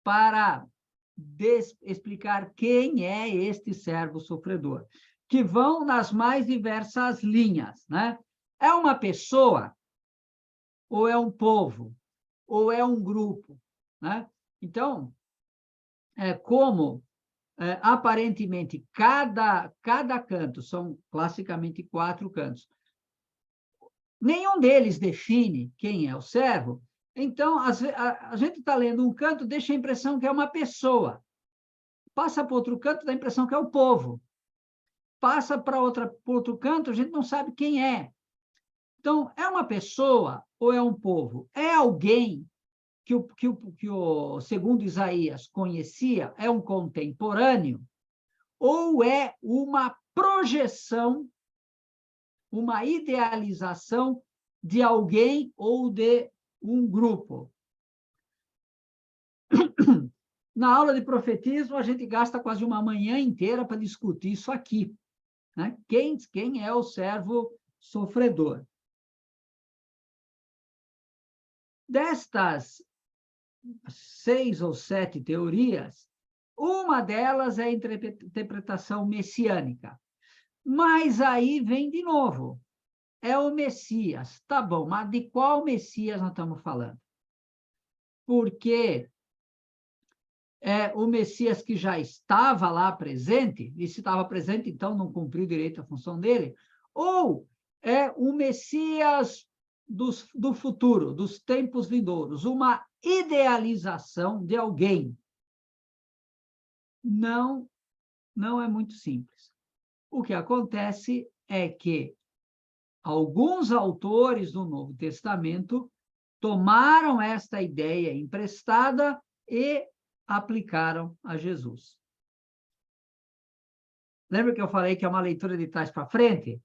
para explicar quem é este servo sofredor, que vão nas mais diversas linhas, né? É uma pessoa, ou é um povo, ou é um grupo, né? Então, aparentemente, cada canto, são classicamente 4 cantos, nenhum deles define quem é o servo, então a gente está lendo um canto, deixa a impressão que é uma pessoa, passa para outro canto, dá a impressão que é o povo, passa para outro canto, a gente não sabe quem é. Então, é uma pessoa ou é um povo? É alguém que o segundo Isaías conhecia, é um contemporâneo, ou é uma projeção, uma idealização de alguém ou de um grupo? Na aula de profetismo, a gente gasta quase uma manhã inteira para discutir isso aqui, né? Quem é o servo sofredor? Destas 6 ou 7 teorias, uma delas é a interpretação messiânica. Mas aí vem de novo, é o Messias. Tá bom, mas de qual Messias nós estamos falando? Porque é o Messias que já estava lá presente, e se estava presente, então não cumpriu direito a função dele, ou é o Messias do futuro, dos tempos vindouros, uma idealização de alguém. Não é muito simples. O que acontece é que alguns autores do Novo Testamento tomaram esta ideia emprestada e aplicaram a Jesus. Lembra que eu falei que é uma leitura de trás para frente?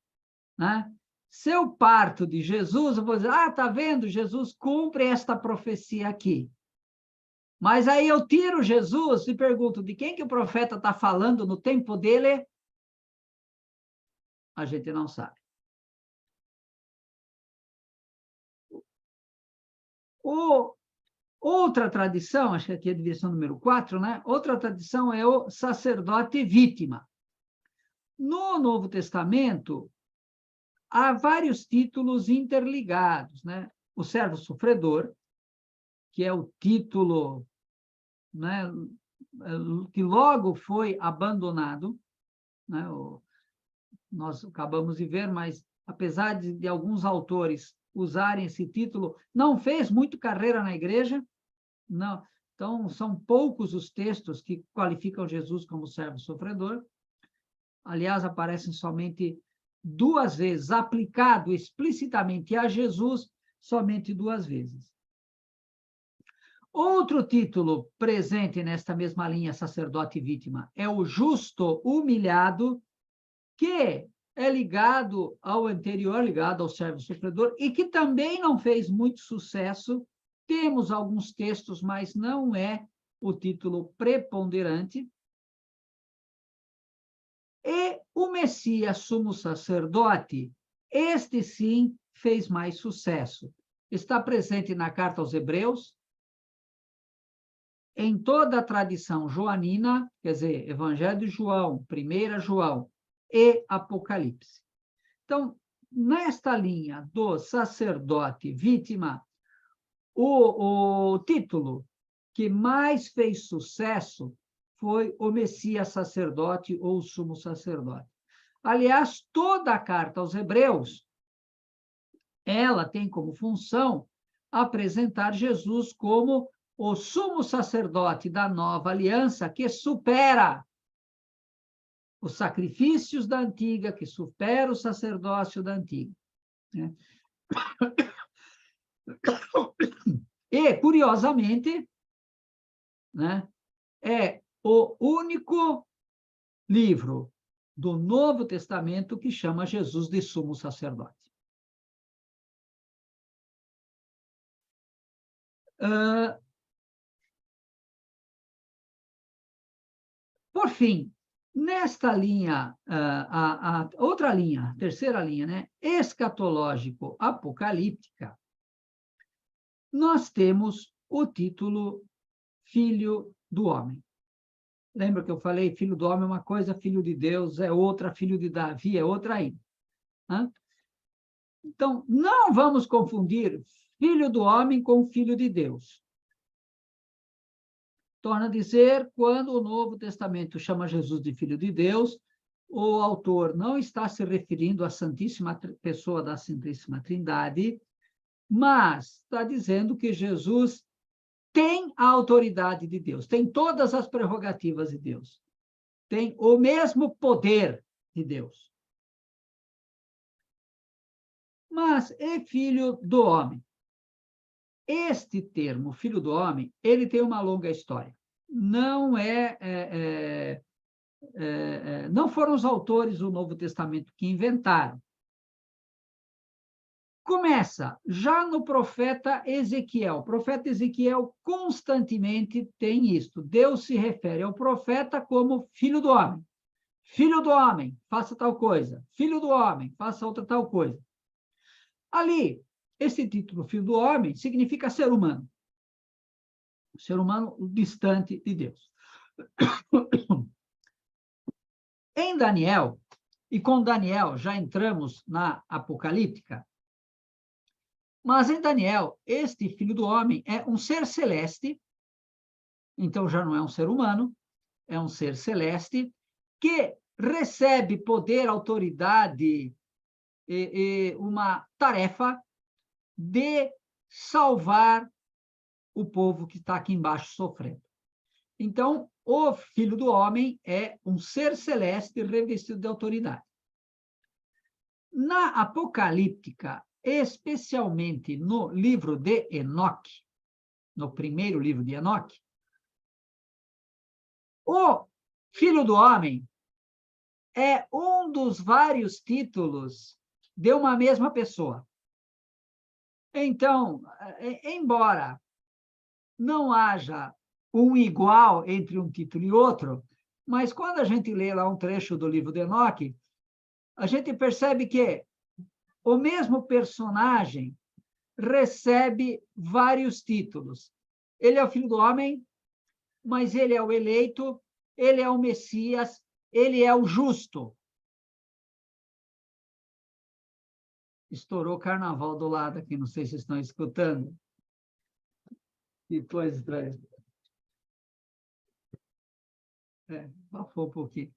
Né? Se eu parto de Jesus, eu vou dizer, tá vendo? Jesus cumpre esta profecia aqui. Mas aí eu tiro Jesus e pergunto, de quem que o profeta está falando no tempo dele? A gente não sabe. Outra tradição, acho que aqui é a divisão número 4, né? Outra tradição é o sacerdote vítima. No Novo Testamento, há vários títulos interligados, né? O servo sofredor, que é o título, né, que logo foi abandonado, né? Nós acabamos de ver, mas apesar de alguns autores usarem esse título, não fez muito carreira na igreja, não. Então, são poucos os textos que qualificam Jesus como servo sofredor. Aliás, aparecem somente 2 vezes, aplicado explicitamente a Jesus, somente 2 vezes. Outro título presente nesta mesma linha sacerdote vítima é o justo humilhado, que é ligado ao anterior, ligado ao servo sofredor, e que também não fez muito sucesso. Temos alguns textos, mas não é o título preponderante. E o Messias sumo sacerdote, este sim fez mais sucesso. está presente na carta aos Hebreus, em toda a tradição joanina, quer dizer, Evangelho de João, 1 João e Apocalipse. Então, nesta linha do sacerdote vítima, o título que mais fez sucesso foi o Messias sacerdote ou sumo sacerdote. Aliás, toda a carta aos Hebreus, ela tem como função apresentar Jesus como o sumo sacerdote da nova aliança que supera os sacrifícios da antiga, que supera o sacerdócio da antiga. Né? E, curiosamente, né, é o único livro do Novo Testamento que chama Jesus de sumo sacerdote. Por fim, nesta linha, a outra linha, terceira linha, né, escatológico-apocalíptica, nós temos o título Filho do Homem. Lembra que eu falei, filho do homem é uma coisa, filho de Deus é outra, filho de Davi é outra ainda. Então, não vamos confundir filho do homem com filho de Deus. Torna a dizer, quando o Novo Testamento chama Jesus de filho de Deus, o autor não está se referindo à Santíssima Pessoa da Santíssima Trindade, mas está dizendo que Jesus tem a autoridade de Deus, tem todas as prerrogativas de Deus, tem o mesmo poder de Deus. Mas é filho do homem. Este termo, filho do homem, ele tem uma longa história. Não não foram os autores do Novo Testamento que inventaram. Começa já no profeta Ezequiel. O profeta Ezequiel constantemente tem isto. Deus se refere ao profeta como filho do homem. Filho do homem, faça tal coisa. Filho do homem, faça outra tal coisa. Ali, esse título, filho do homem, significa ser humano. Ser humano distante de Deus. Em Daniel, e com Daniel já entramos na apocalíptica, mas em Daniel, este filho do homem é um ser celeste, então já não é um ser humano, é um ser celeste, que recebe poder, autoridade e uma tarefa de salvar o povo que está aqui embaixo sofrendo. Então, o filho do homem é um ser celeste revestido de autoridade. Na apocalíptica, especialmente no livro de Enoque, no primeiro livro de Enoque, o filho do homem é um dos vários títulos de uma mesma pessoa. Então, embora não haja um igual entre um título e outro, mas quando a gente lê lá um trecho do livro de Enoque, a gente percebe que o mesmo personagem recebe vários títulos. Ele é o filho do homem, mas ele é o eleito, ele é o Messias, ele é o justo. Estourou o carnaval do lado aqui, não sei se estão escutando. Que coisa estranha. Bafou um pouquinho.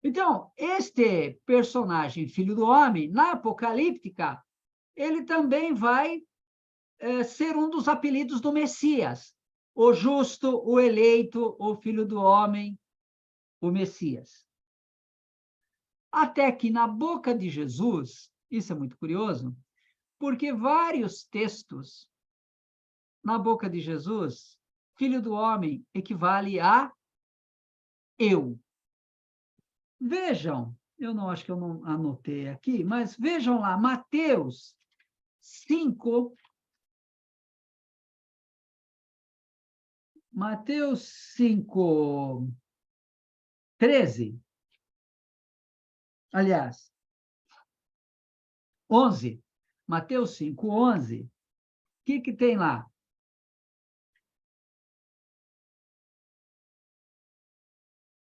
Então, este personagem, filho do homem, na apocalíptica, ele também vai ser um dos apelidos do Messias. O justo, o eleito, o filho do homem, o Messias. Até que na boca de Jesus, isso é muito curioso, porque vários textos, na boca de Jesus, filho do homem equivale a eu. Vejam, eu não acho que eu não anotei aqui, mas vejam lá, Mateus 5, Mateus 5, 13, aliás, 11, Mateus 5, 11, que tem lá?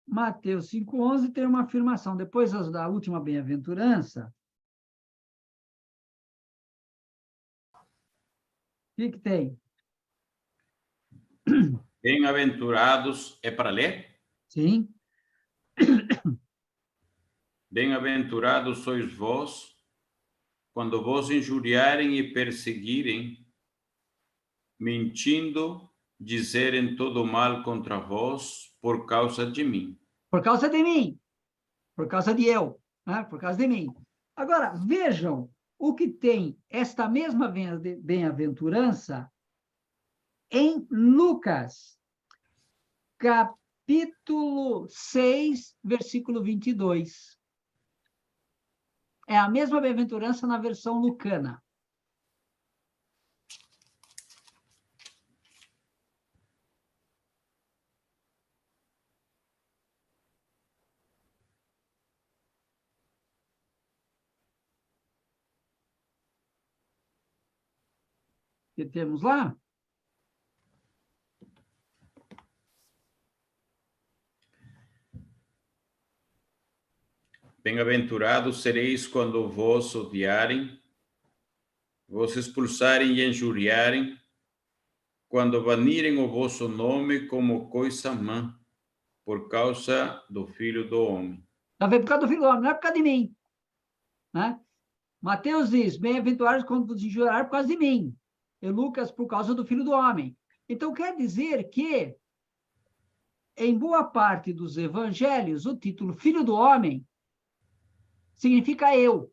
Mateus 5,11 tem uma afirmação. Depois da última bem-aventurança, o que tem? Bem-aventurados, é para ler? Sim. Bem-aventurados sois vós, quando vos injuriarem e perseguirem, mentindo, dizerem todo mal contra vós por causa de mim. Por causa de mim. Por causa de eu. Né? Por causa de mim. Agora, vejam o que tem esta mesma bem-aventurança em Lucas, capítulo 6, versículo 22. É a mesma bem-aventurança na versão lucana. Que temos lá? Bem-aventurados sereis quando vos odiarem, vos expulsarem e injuriarem, quando banirem o vosso nome como coisa má, por causa do Filho do Homem. Está vendo? Por causa do Filho do Homem, não é por causa de mim. Né? Mateus diz, bem-aventurados quando vos injuriarem por causa de mim. E Lucas, por causa do Filho do Homem. Então, quer dizer que, em boa parte dos evangelhos, o título Filho do Homem significa eu.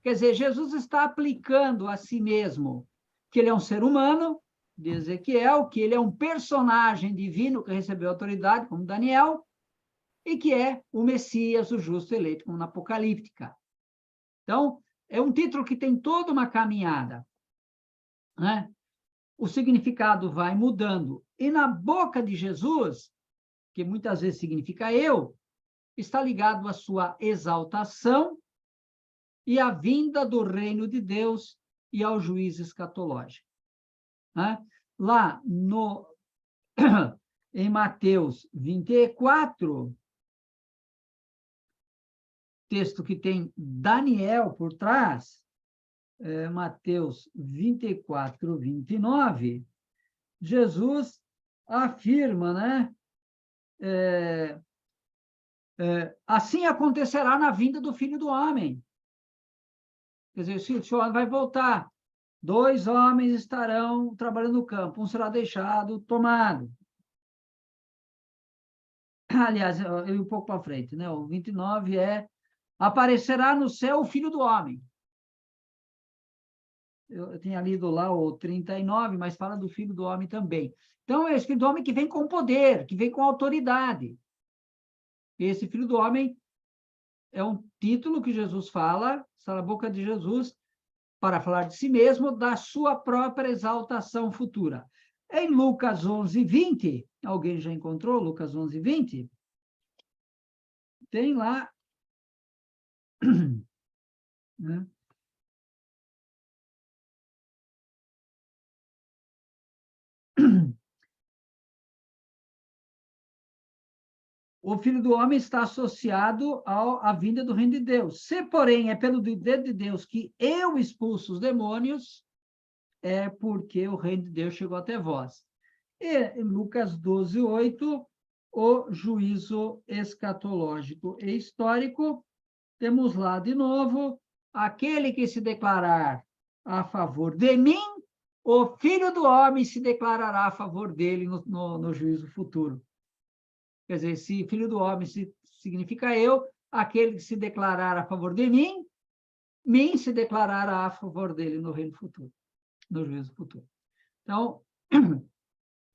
Quer dizer, Jesus está aplicando a si mesmo que ele é um ser humano, de Ezequiel, que ele é um personagem divino que recebeu autoridade, como Daniel, e que é o Messias, o justo eleito, como na Apocalíptica. Então, é um título que tem toda uma caminhada, né? O significado vai mudando. E na boca de Jesus, que muitas vezes significa eu, está ligado à sua exaltação e à vinda do reino de Deus e ao juízo escatológico. Né? Lá em Mateus 24, texto que tem Daniel por trás, Mateus 24, 29, Jesus afirma, né? Assim acontecerá na vinda do Filho do Homem. Quer dizer, o Senhor vai voltar. 2 homens estarão trabalhando no campo, um será deixado tomado. Aliás, eu ir um pouco para frente, né? O 29 aparecerá no céu o Filho do Homem. Eu tinha lido lá o 39, mas fala do Filho do Homem também. Então, é esse Filho do Homem que vem com poder, que vem com autoridade. Esse Filho do Homem é um título que Jesus fala, está na boca de Jesus, para falar de si mesmo, da sua própria exaltação futura. Em Lucas 11, 20, alguém já encontrou Lucas 11, 20? Tem lá... né? O Filho do Homem está associado à vinda do reino de Deus. Se, porém, é pelo dedo de Deus que eu expulso os demônios, é porque o reino de Deus chegou até vós. E em Lucas 12, 8, o juízo escatológico e histórico, temos lá de novo, aquele que se declarar a favor de mim, o Filho do Homem se declarará a favor dele no juízo futuro. Quer dizer, se Filho do Homem significa eu, aquele que se declarar a favor de mim se declarará a favor dele no reino futuro, no juízo futuro. Então,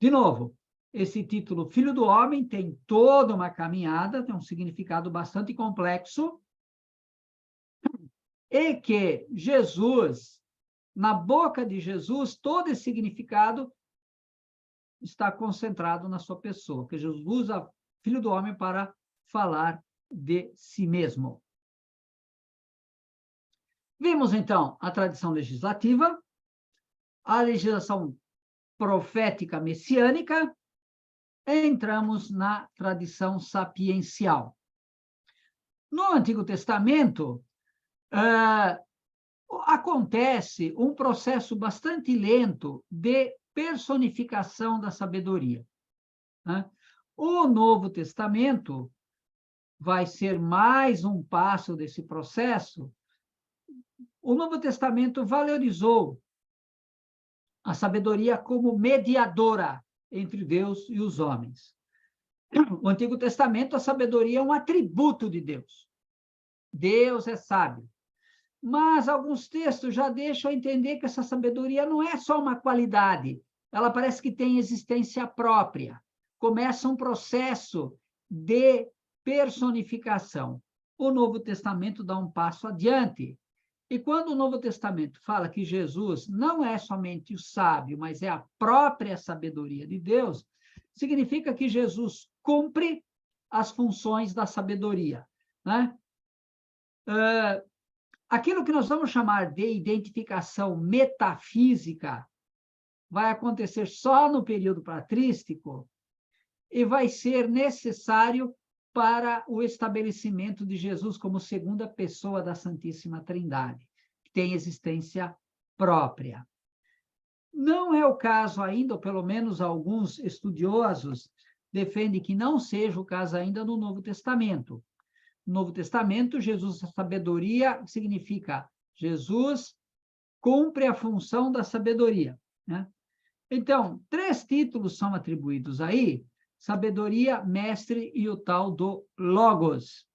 de novo, esse título Filho do Homem tem toda uma caminhada, tem um significado bastante complexo, e que Jesus, na boca de Jesus, todo esse significado está concentrado na sua pessoa, que Jesus usa Filho do Homem para falar de si mesmo. Vimos, então, a tradição legislativa, a legislação profética messiânica, entramos na tradição sapiencial. No Antigo Testamento, acontece um processo bastante lento de personificação da sabedoria, né? O Novo Testamento vai ser mais um passo desse processo. O Novo Testamento valorizou a sabedoria como mediadora entre Deus e os homens. No Antigo Testamento, a sabedoria é um atributo de Deus. Deus é sábio. Mas alguns textos já deixam entender que essa sabedoria não é só uma qualidade, ela parece que tem existência própria. Começa um processo de personificação. O Novo Testamento dá um passo adiante. E quando o Novo Testamento fala que Jesus não é somente o sábio, mas é a própria sabedoria de Deus, significa que Jesus cumpre as funções da sabedoria, né? Aquilo que nós vamos chamar de identificação metafísica vai acontecer só no período patrístico e vai ser necessário para o estabelecimento de Jesus como segunda pessoa da Santíssima Trindade, que tem existência própria. Não é o caso ainda, ou pelo menos alguns estudiosos defendem que não seja o caso ainda no Novo Testamento. No Novo Testamento, Jesus, a sabedoria, significa Jesus cumpre a função da sabedoria, né? Então, 3 títulos são atribuídos aí: sabedoria, mestre e o tal do Logos,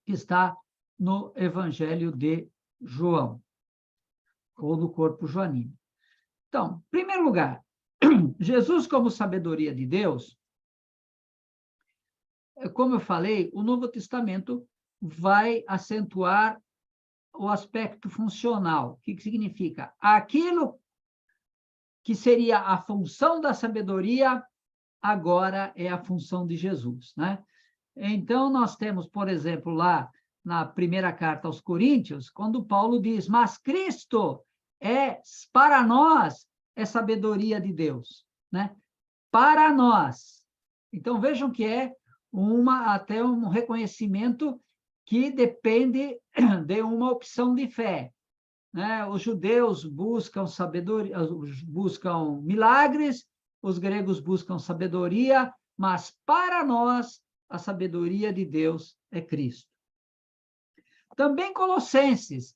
que está no Evangelho de João, ou no corpo joanino. Então, em primeiro lugar, Jesus como sabedoria de Deus, como eu falei, o Novo Testamento vai acentuar o aspecto funcional. O que significa? Aquilo que seria a função da sabedoria, agora é a função de Jesus, né? Então, nós temos, por exemplo, lá na primeira carta aos Coríntios, quando Paulo diz, mas Cristo para nós, é sabedoria de Deus, né? Para nós. Então, vejam que é até um reconhecimento que depende de uma opção de fé, né? Os judeus buscam sabedoria, buscam milagres, os gregos buscam sabedoria, mas para nós a sabedoria de Deus é Cristo. Também Colossenses,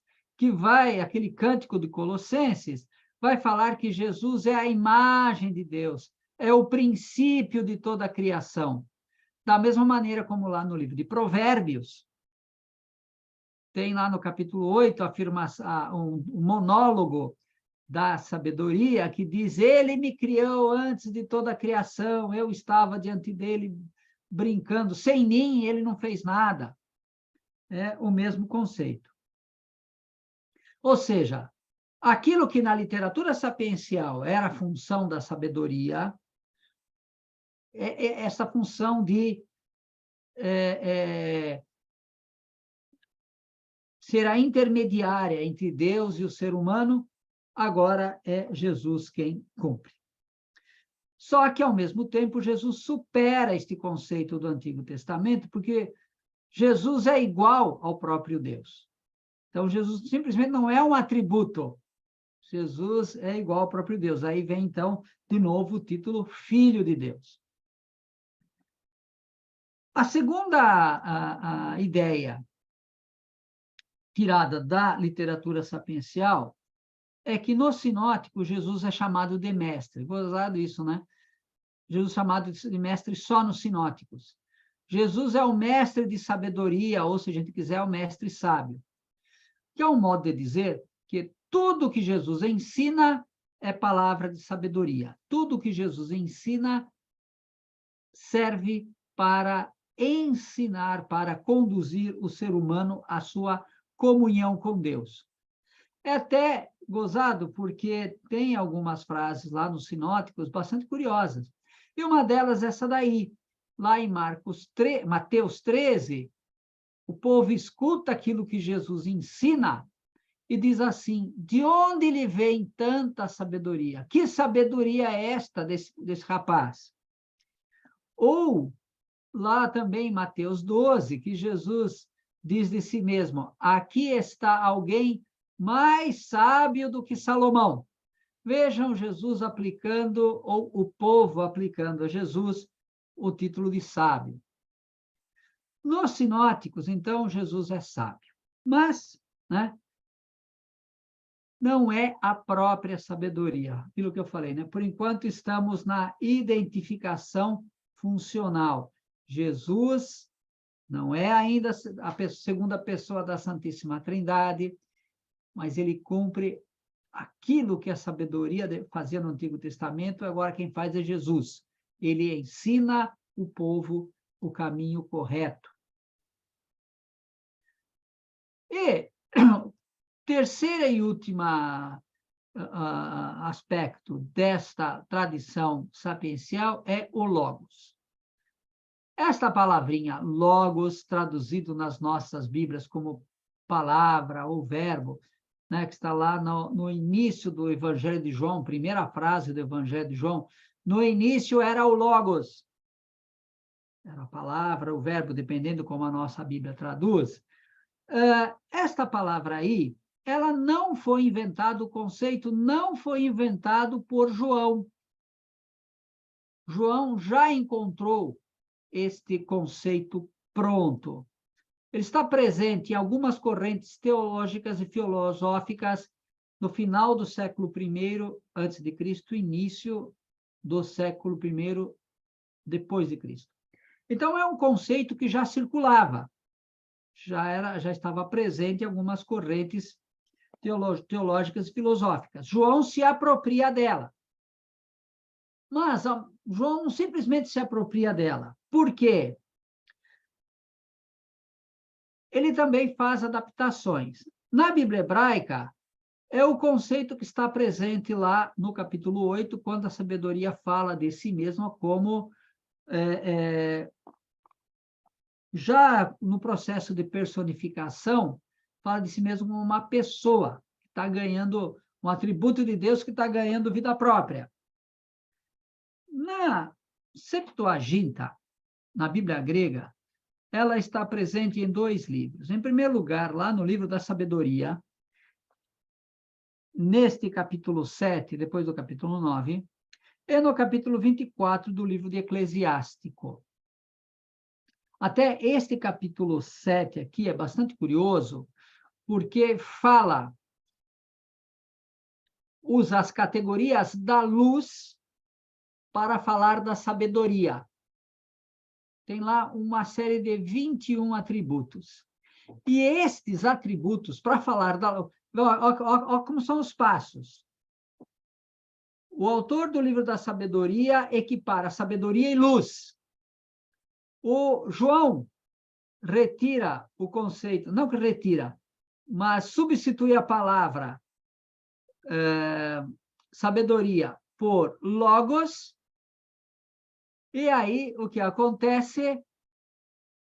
aquele cântico de Colossenses, vai falar que Jesus é a imagem de Deus, é o princípio de toda a criação. Da mesma maneira como lá no livro de Provérbios, tem lá no capítulo 8 um monólogo da sabedoria que diz, ele me criou antes de toda a criação, eu estava diante dele brincando, sem mim ele não fez nada. É o mesmo conceito. Ou seja, aquilo que na literatura sapiencial era a função da sabedoria, essa função de ser a intermediária entre Deus e o ser humano, agora é Jesus quem cumpre. Só que, ao mesmo tempo, Jesus supera este conceito do Antigo Testamento, porque Jesus é igual ao próprio Deus. Então, Jesus simplesmente não é um atributo. Jesus é igual ao próprio Deus. Aí vem, então, de novo, o título Filho de Deus. A segunda ideia tirada da literatura sapiencial é que no sinótico Jesus é chamado de mestre. Gozado isso, né? Jesus é chamado de mestre só nos sinóticos. Jesus é o mestre de sabedoria, ou se a gente quiser, é o mestre sábio. Que é um modo de dizer que tudo que Jesus ensina é palavra de sabedoria. Tudo que Jesus ensina serve para ensinar, para conduzir o ser humano à sua comunhão com Deus. É até gozado porque tem algumas frases lá nos sinóticos bastante curiosas. E uma delas é essa daí. Lá em Mateus 13, o povo escuta aquilo que Jesus ensina e diz assim: de onde lhe vem tanta sabedoria? Que sabedoria é esta desse rapaz? Ou, lá também em Mateus 12, que Jesus diz de si mesmo: aqui está alguém mais sábio do que Salomão. Vejam Jesus aplicando, ou o povo aplicando a Jesus, o título de sábio. Nos sinóticos, então, Jesus é sábio. Mas, né, não é a própria sabedoria. Aquilo que eu falei, né? Por enquanto, estamos na identificação funcional. Jesus não é ainda a segunda pessoa da Santíssima Trindade, mas ele cumpre aquilo que a sabedoria fazia no Antigo Testamento, agora quem faz é Jesus. Ele ensina o povo o caminho correto. E terceira e última aspecto desta tradição sapiencial é o logos. Esta palavrinha logos, traduzido nas nossas Bíblias como palavra ou verbo, né, que está lá no início do Evangelho de João, primeira frase do Evangelho de João, no início era o logos. Era a palavra, o verbo, dependendo como a nossa Bíblia traduz. Esta palavra aí, ela não foi inventada, o conceito não foi inventado por João. João já encontrou este conceito pronto. Ele está presente em algumas correntes teológicas e filosóficas no final do século I a.C., início do século I depois de Cristo. Então, é um conceito que já circulava, já estava presente em algumas correntes teológicas e filosóficas. João se apropria dela. Mas João não simplesmente se apropria dela. Por quê? Ele também faz adaptações. Na Bíblia hebraica, é o conceito que está presente lá no capítulo 8, quando a sabedoria fala de si mesma como, já no processo de personificação, fala de si mesmo como uma pessoa que está ganhando, um atributo de Deus que está ganhando vida própria. Na Septuaginta, na Bíblia grega, ela está presente em 2 livros. Em primeiro lugar, lá no livro da Sabedoria, neste capítulo 7, depois do capítulo 9, e no capítulo 24 do livro de Eclesiástico. Até este capítulo 7 aqui é bastante curioso, porque usa as categorias da luz para falar da sabedoria. Tem lá uma série de 21 atributos. E estes atributos, para falar olha como são os passos. O autor do livro da sabedoria equipara sabedoria e luz. O João retira o conceito, não que retira, mas substitui a palavra sabedoria por logos. E aí, o que acontece?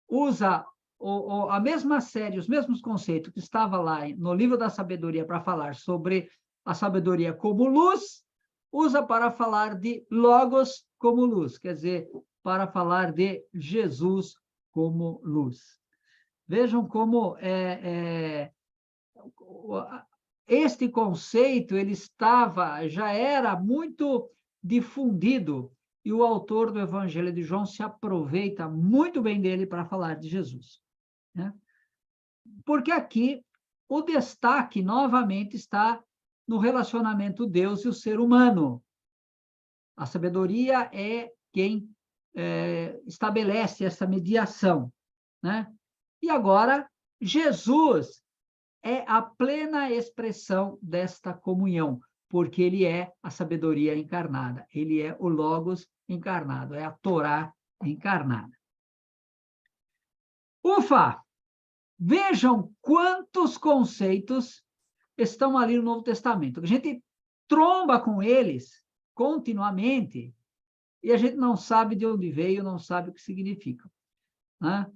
Usa a mesma série, os mesmos conceitos que estava lá no livro da sabedoria para falar sobre a sabedoria como luz, usa para falar de logos como luz, quer dizer, para falar de Jesus como luz. Vejam como este conceito ele já era muito difundido, e o autor do Evangelho de João se aproveita muito bem dele para falar de Jesus, né? Porque aqui o destaque, novamente, está no relacionamento Deus e o ser humano. A sabedoria é quem estabelece essa mediação, né? E agora, Jesus é a plena expressão desta comunhão, porque ele é a sabedoria encarnada, ele é o Logos encarnado, é a Torá encarnada. Ufa! Vejam quantos conceitos estão ali no Novo Testamento. A gente tromba com eles continuamente e a gente não sabe de onde veio, não sabe o que significam, né?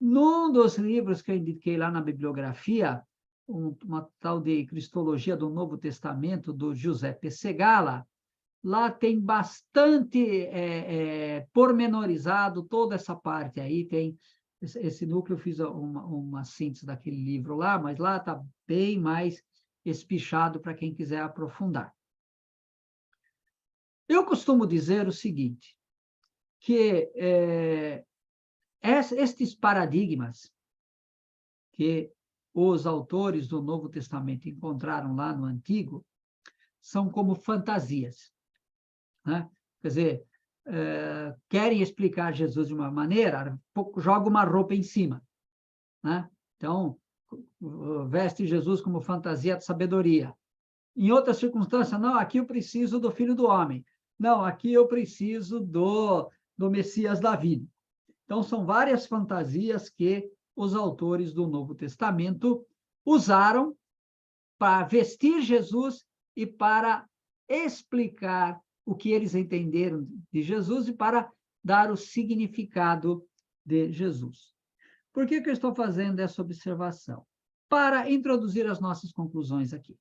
Num dos livros que eu indiquei lá na bibliografia, uma tal de Cristologia do Novo Testamento, do Giuseppe Segala. Lá tem bastante pormenorizado toda essa parte aí, tem esse núcleo, eu fiz uma síntese daquele livro lá, mas lá está bem mais espichado para quem quiser aprofundar. Eu costumo dizer o seguinte, que estes paradigmas que os autores do Novo Testamento encontraram lá no Antigo são como fantasias, né? Quer dizer, querem explicar Jesus de uma maneira, joga uma roupa em cima, né? Então, veste Jesus como fantasia de sabedoria. Em outras circunstâncias, não, aqui eu preciso do Filho do Homem. Não, aqui eu preciso do Messias Davi. Então, são várias fantasias que os autores do Novo Testamento usaram para vestir Jesus e para explicar o que eles entenderam de Jesus e para dar o significado de Jesus. Por que eu estou fazendo essa observação? Para introduzir as nossas conclusões aqui,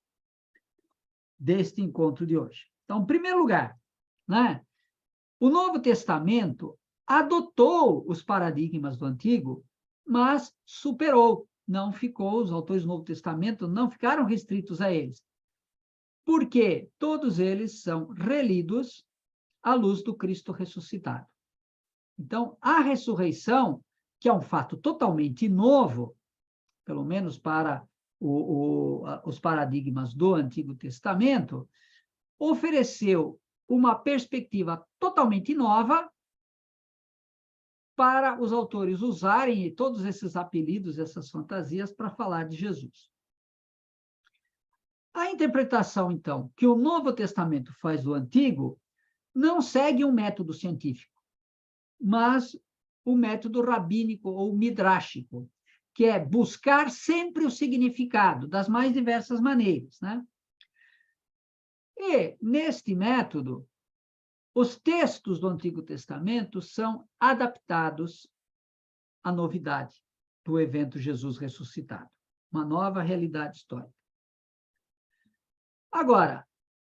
deste encontro de hoje. Então, em primeiro lugar, né, o Novo Testamento adotou os paradigmas do Antigo, mas superou, não ficou, os autores do Novo Testamento não ficaram restritos a eles, porque todos eles são relidos à luz do Cristo ressuscitado. Então, a ressurreição, que é um fato totalmente novo, pelo menos para os paradigmas do Antigo Testamento, ofereceu uma perspectiva totalmente nova para os autores usarem todos esses apelidos, essas fantasias, para falar de Jesus. A interpretação, então, que o Novo Testamento faz do Antigo não segue um método científico, mas o método rabínico ou midrástico, que é buscar sempre o significado das mais diversas maneiras, né? E, neste método, os textos do Antigo Testamento são adaptados à novidade do evento Jesus ressuscitado, uma nova realidade histórica. Agora,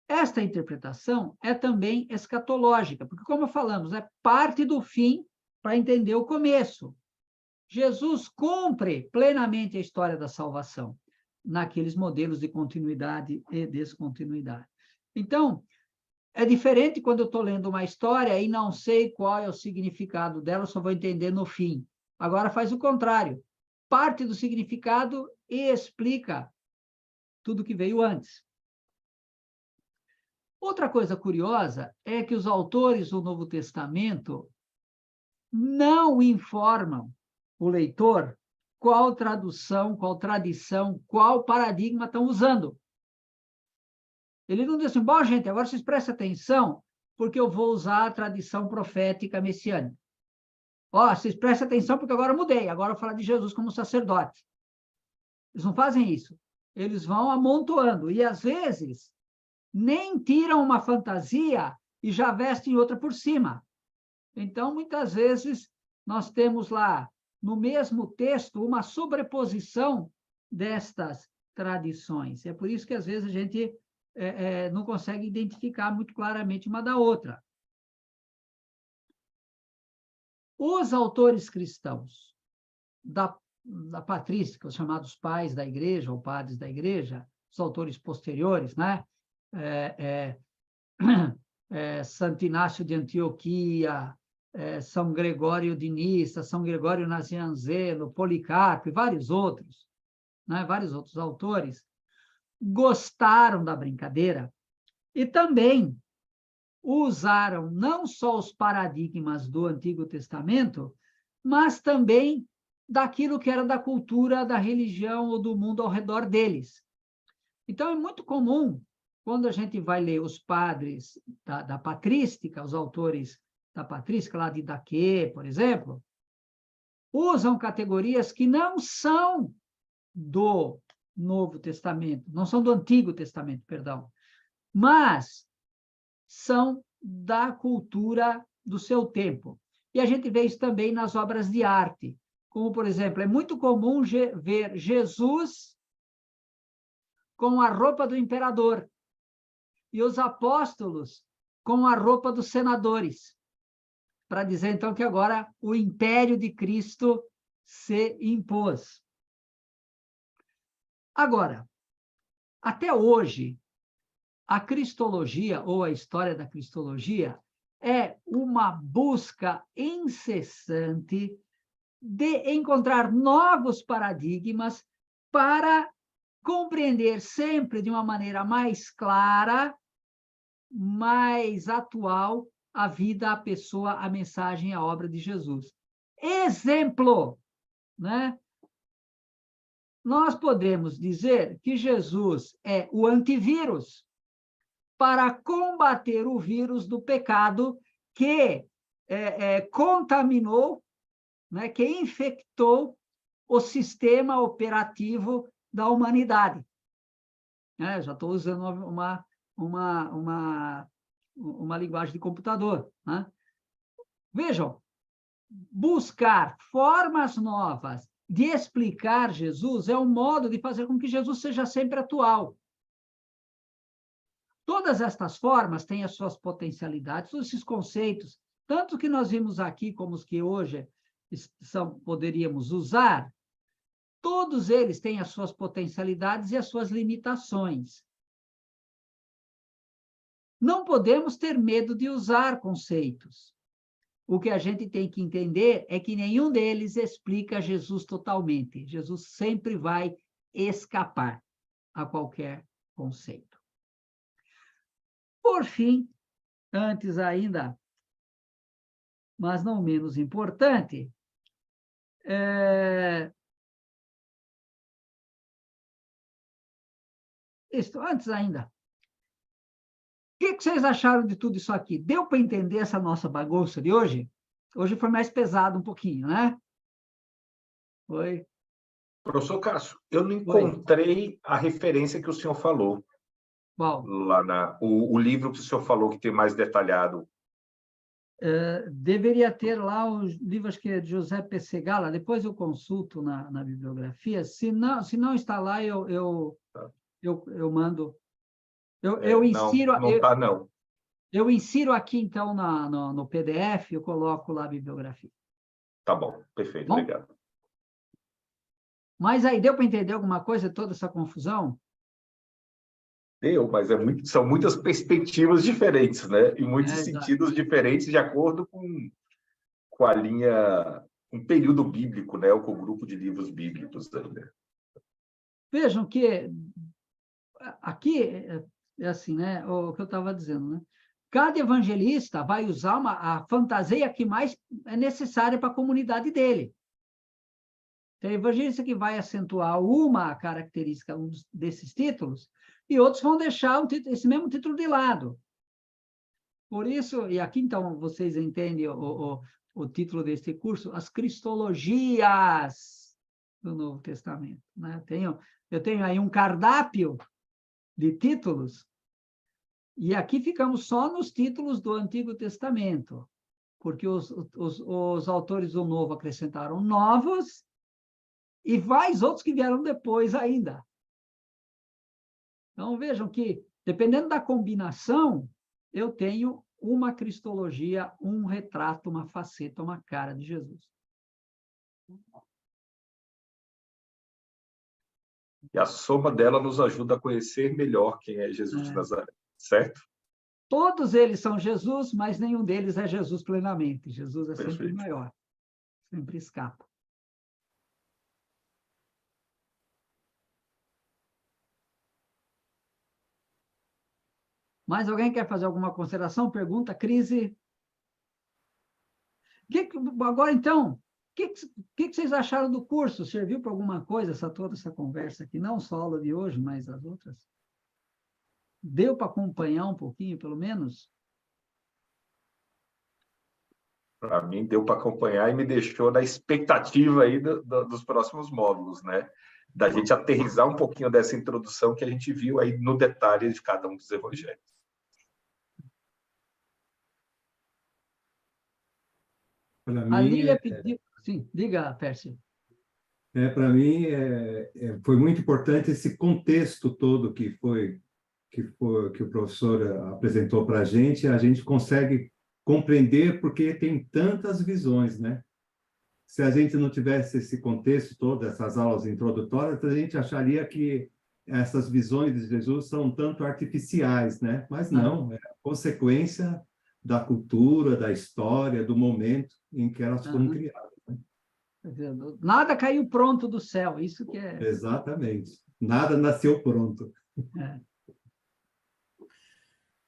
esta interpretação é também escatológica, porque, como falamos, é parte do fim para entender o começo. Jesus cumpre plenamente a história da salvação, naqueles modelos de continuidade e descontinuidade. Então, é diferente quando eu estou lendo uma história e não sei qual é o significado dela, só vou entender no fim. Agora faz o contrário. Parte do significado e explica tudo que veio antes. Outra coisa curiosa é que os autores do Novo Testamento não informam o leitor qual tradução, qual tradição, qual paradigma estão usando. Ele não diz assim, bom, gente, agora vocês prestem atenção, porque eu vou usar a tradição profética messiânica. Ó, vocês prestem atenção, porque agora eu mudei, agora eu vou falar de Jesus como sacerdote. Eles não fazem isso. Eles vão amontoando, e às vezes nem tiram uma fantasia e já vestem outra por cima. Então, muitas vezes, nós temos lá, no mesmo texto, uma sobreposição destas tradições. É por isso que, às vezes, a gente não consegue identificar muito claramente uma da outra. Os autores cristãos da patrística, os chamados pais da igreja, ou padres da igreja, os autores posteriores, né? Santo Inácio de Antioquia, São Gregório de Nissa, São Gregório Nazianzeno, Policarpo e vários outros, né? Vários outros autores, gostaram da brincadeira e também usaram não só os paradigmas do Antigo Testamento, mas também daquilo que era da cultura, da religião ou do mundo ao redor deles. Então, é muito comum, quando a gente vai ler os padres da patrística, os autores da patrística, lá de Daquê, por exemplo, usam categorias que não são do Novo Testamento, não são do Antigo Testamento, perdão, mas são da cultura do seu tempo. E a gente vê isso também nas obras de arte, como, por exemplo, é muito comum ver Jesus com a roupa do imperador, e os apóstolos com a roupa dos senadores, para dizer, então, que agora o império de Cristo se impôs. Agora, até hoje, a cristologia, ou a história da cristologia, é uma busca incessante de encontrar novos paradigmas para compreender sempre de uma maneira mais clara, mais atual, a vida, a pessoa, a mensagem, a obra de Jesus. Exemplo, né? Nós podemos dizer que Jesus é o antivírus para combater o vírus do pecado que contaminou, né, que infectou o sistema operativo da humanidade. Já estou usando uma linguagem de computador, né? Vejam, buscar formas novas de explicar Jesus é um modo de fazer com que Jesus seja sempre atual. Todas estas formas têm as suas potencialidades, todos esses conceitos, tanto que nós vimos aqui como os que hoje poderíamos usar, todos eles têm as suas potencialidades e as suas limitações. Não podemos ter medo de usar conceitos. O que a gente tem que entender é que nenhum deles explica Jesus totalmente. Jesus sempre vai escapar a qualquer conceito. Por fim, antes ainda, mas não menos importante, antes ainda, o que vocês acharam de tudo isso aqui? Deu para entender essa nossa bagunça de hoje? Hoje foi mais pesado um pouquinho, né? Foi. Professor Cássio, eu não encontrei a referência que o senhor falou. Qual? Lá o livro que o senhor falou, que tem mais detalhado. Deveria ter lá o livro, acho que é de José Pessegala, depois eu consulto na bibliografia. Se não está lá, eu mando. Eu insiro. Não está, não. Eu insiro aqui, então, no PDF, eu coloco lá a bibliografia. Tá bom, perfeito, Bom? obrigado. Mas aí deu para entender alguma coisa, toda essa confusão? Deu, mas são muitas perspectivas diferentes, né? E muitos sentidos diferentes de acordo com a linha, um período bíblico, né? Ou com o grupo de livros bíblicos. Né? Vejam que aqui é assim, né? O que eu estava dizendo, né? Cada evangelista vai usar a fantasia que mais é necessária para a comunidade dele. Tem evangelista que vai acentuar uma característica, um desses títulos, e outros vão deixar esse mesmo título de lado. Por isso, e aqui, então, vocês entendem o título deste curso, As Cristologias do Novo Testamento. Né? Eu tenho aí um cardápio de títulos, e aqui ficamos só nos títulos do Antigo Testamento, porque os autores do Novo acrescentaram novos, e vários outros que vieram depois ainda. Então, vejam que, dependendo da combinação, eu tenho uma cristologia, um retrato, uma faceta, uma cara de Jesus. E a soma dela nos ajuda a conhecer melhor quem é Jesus de Nazaré, certo? Todos eles são Jesus, mas nenhum deles é Jesus plenamente. Jesus é sempre Perfeito. maior, sempre escapa. Mais alguém quer fazer alguma consideração? Pergunta, crise? Agora, então, o que vocês acharam do curso? Serviu para alguma coisa toda essa conversa aqui? Não só a aula de hoje, mas as outras? Deu para acompanhar um pouquinho, pelo menos? Para mim, deu para acompanhar e me deixou na expectativa aí dos próximos módulos, né? Da gente aterrissar um pouquinho dessa introdução que a gente viu aí no detalhe de cada um dos evangelhos. A Lília pediu... Sim, diga, Pércio. Para mim, foi muito importante esse contexto todo que o professor apresentou para a gente consegue compreender porque tem tantas visões, né? Se a gente não tivesse esse contexto todo, essas aulas introdutórias, a gente acharia que essas visões de Jesus são tanto artificiais, né? Mas não, é consequência da cultura, da história, do momento em que elas foram criadas. Nada caiu pronto do céu, isso que é... Exatamente. Nada nasceu pronto. É.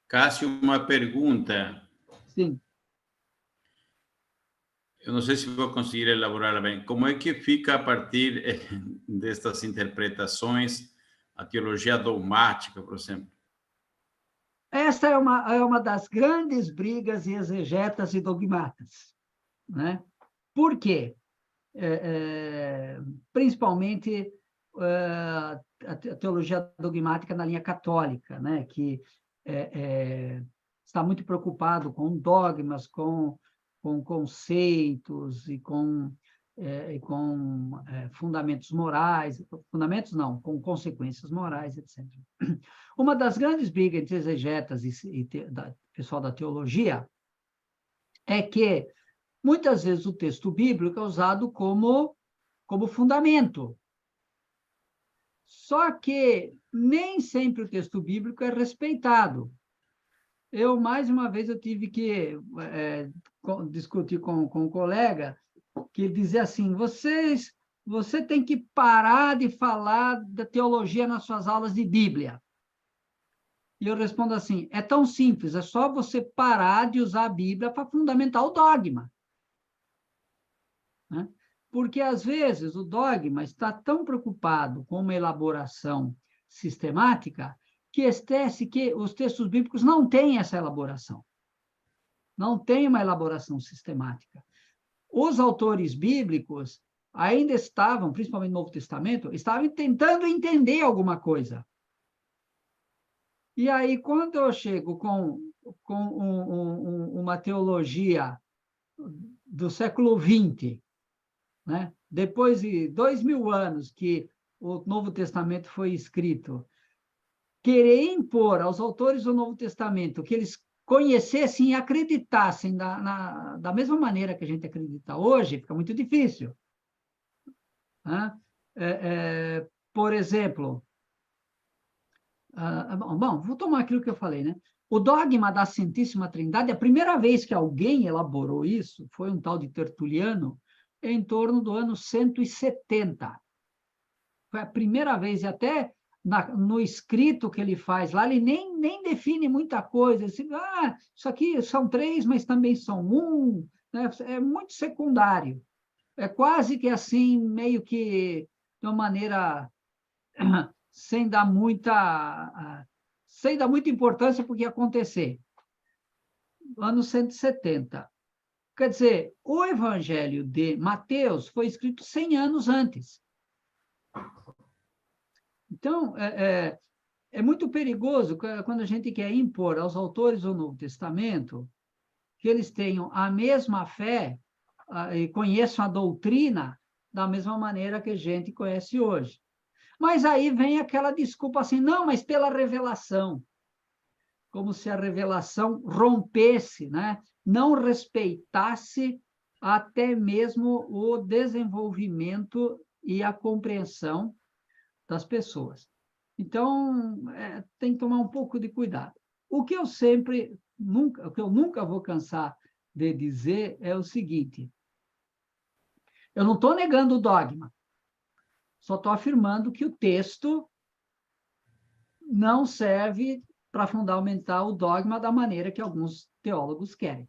Cássio, uma pergunta. Sim. Eu não sei se vou conseguir elaborar bem. Como é que fica, a partir destas interpretações, a teologia dogmática, por exemplo? Essa é uma das grandes brigas em exegetas e dogmatas, né? Por quê? Principalmente a teologia dogmática na linha católica, né? Que está muito preocupado com dogmas, com conceitos e com fundamentos morais, fundamentos não, com consequências morais, etc. Uma das grandes brigas entre exegetas e pessoal da teologia é que, muitas vezes, o texto bíblico é usado como fundamento. Só que nem sempre o texto bíblico é respeitado. Mais uma vez, eu tive que discutir com um colega que dizia assim, você tem que parar de falar da teologia nas suas aulas de Bíblia. E eu respondo assim, é tão simples, é só você parar de usar a Bíblia para fundamentar o dogma. Né? Porque, às vezes, o dogma está tão preocupado com uma elaboração sistemática que esquece que os textos bíblicos não têm essa elaboração. Não tem uma elaboração sistemática. Os autores bíblicos ainda estavam, principalmente no Novo Testamento, estavam tentando entender alguma coisa. E aí, quando eu chego com uma teologia do século XX, né? Depois de 2000 anos que o Novo Testamento foi escrito, querer impor aos autores do Novo Testamento que eles conhecessem e acreditassem da mesma maneira que a gente acredita hoje, fica muito difícil. Né? Por exemplo, vou tomar aquilo que eu falei, né? O dogma da Santíssima Trindade, a primeira vez que alguém elaborou isso foi um tal de Tertuliano, em torno do ano 170. Foi a primeira vez, e até no escrito que ele faz lá, ele nem define muita coisa. Ele diz, isso aqui são 3, mas também são 1. Né? É muito secundário. É quase que assim, meio que de uma maneira sem dar muita importância para o que ia acontecer. Ano 170. Quer dizer, o Evangelho de Mateus foi escrito 100 anos antes. Então, é muito perigoso quando a gente quer impor aos autores do Novo Testamento que eles tenham a mesma fé e conheçam a doutrina da mesma maneira que a gente conhece hoje. Mas aí vem aquela desculpa assim, não, mas pela revelação. Como se a revelação rompesse, né? Não respeitasse até mesmo o desenvolvimento e a compreensão das pessoas. Então, tem que tomar um pouco de cuidado. O que eu nunca vou cansar de dizer é o seguinte, eu não estou negando o dogma, só estou afirmando que o texto não serve para fundamentar o dogma da maneira que alguns teólogos querem.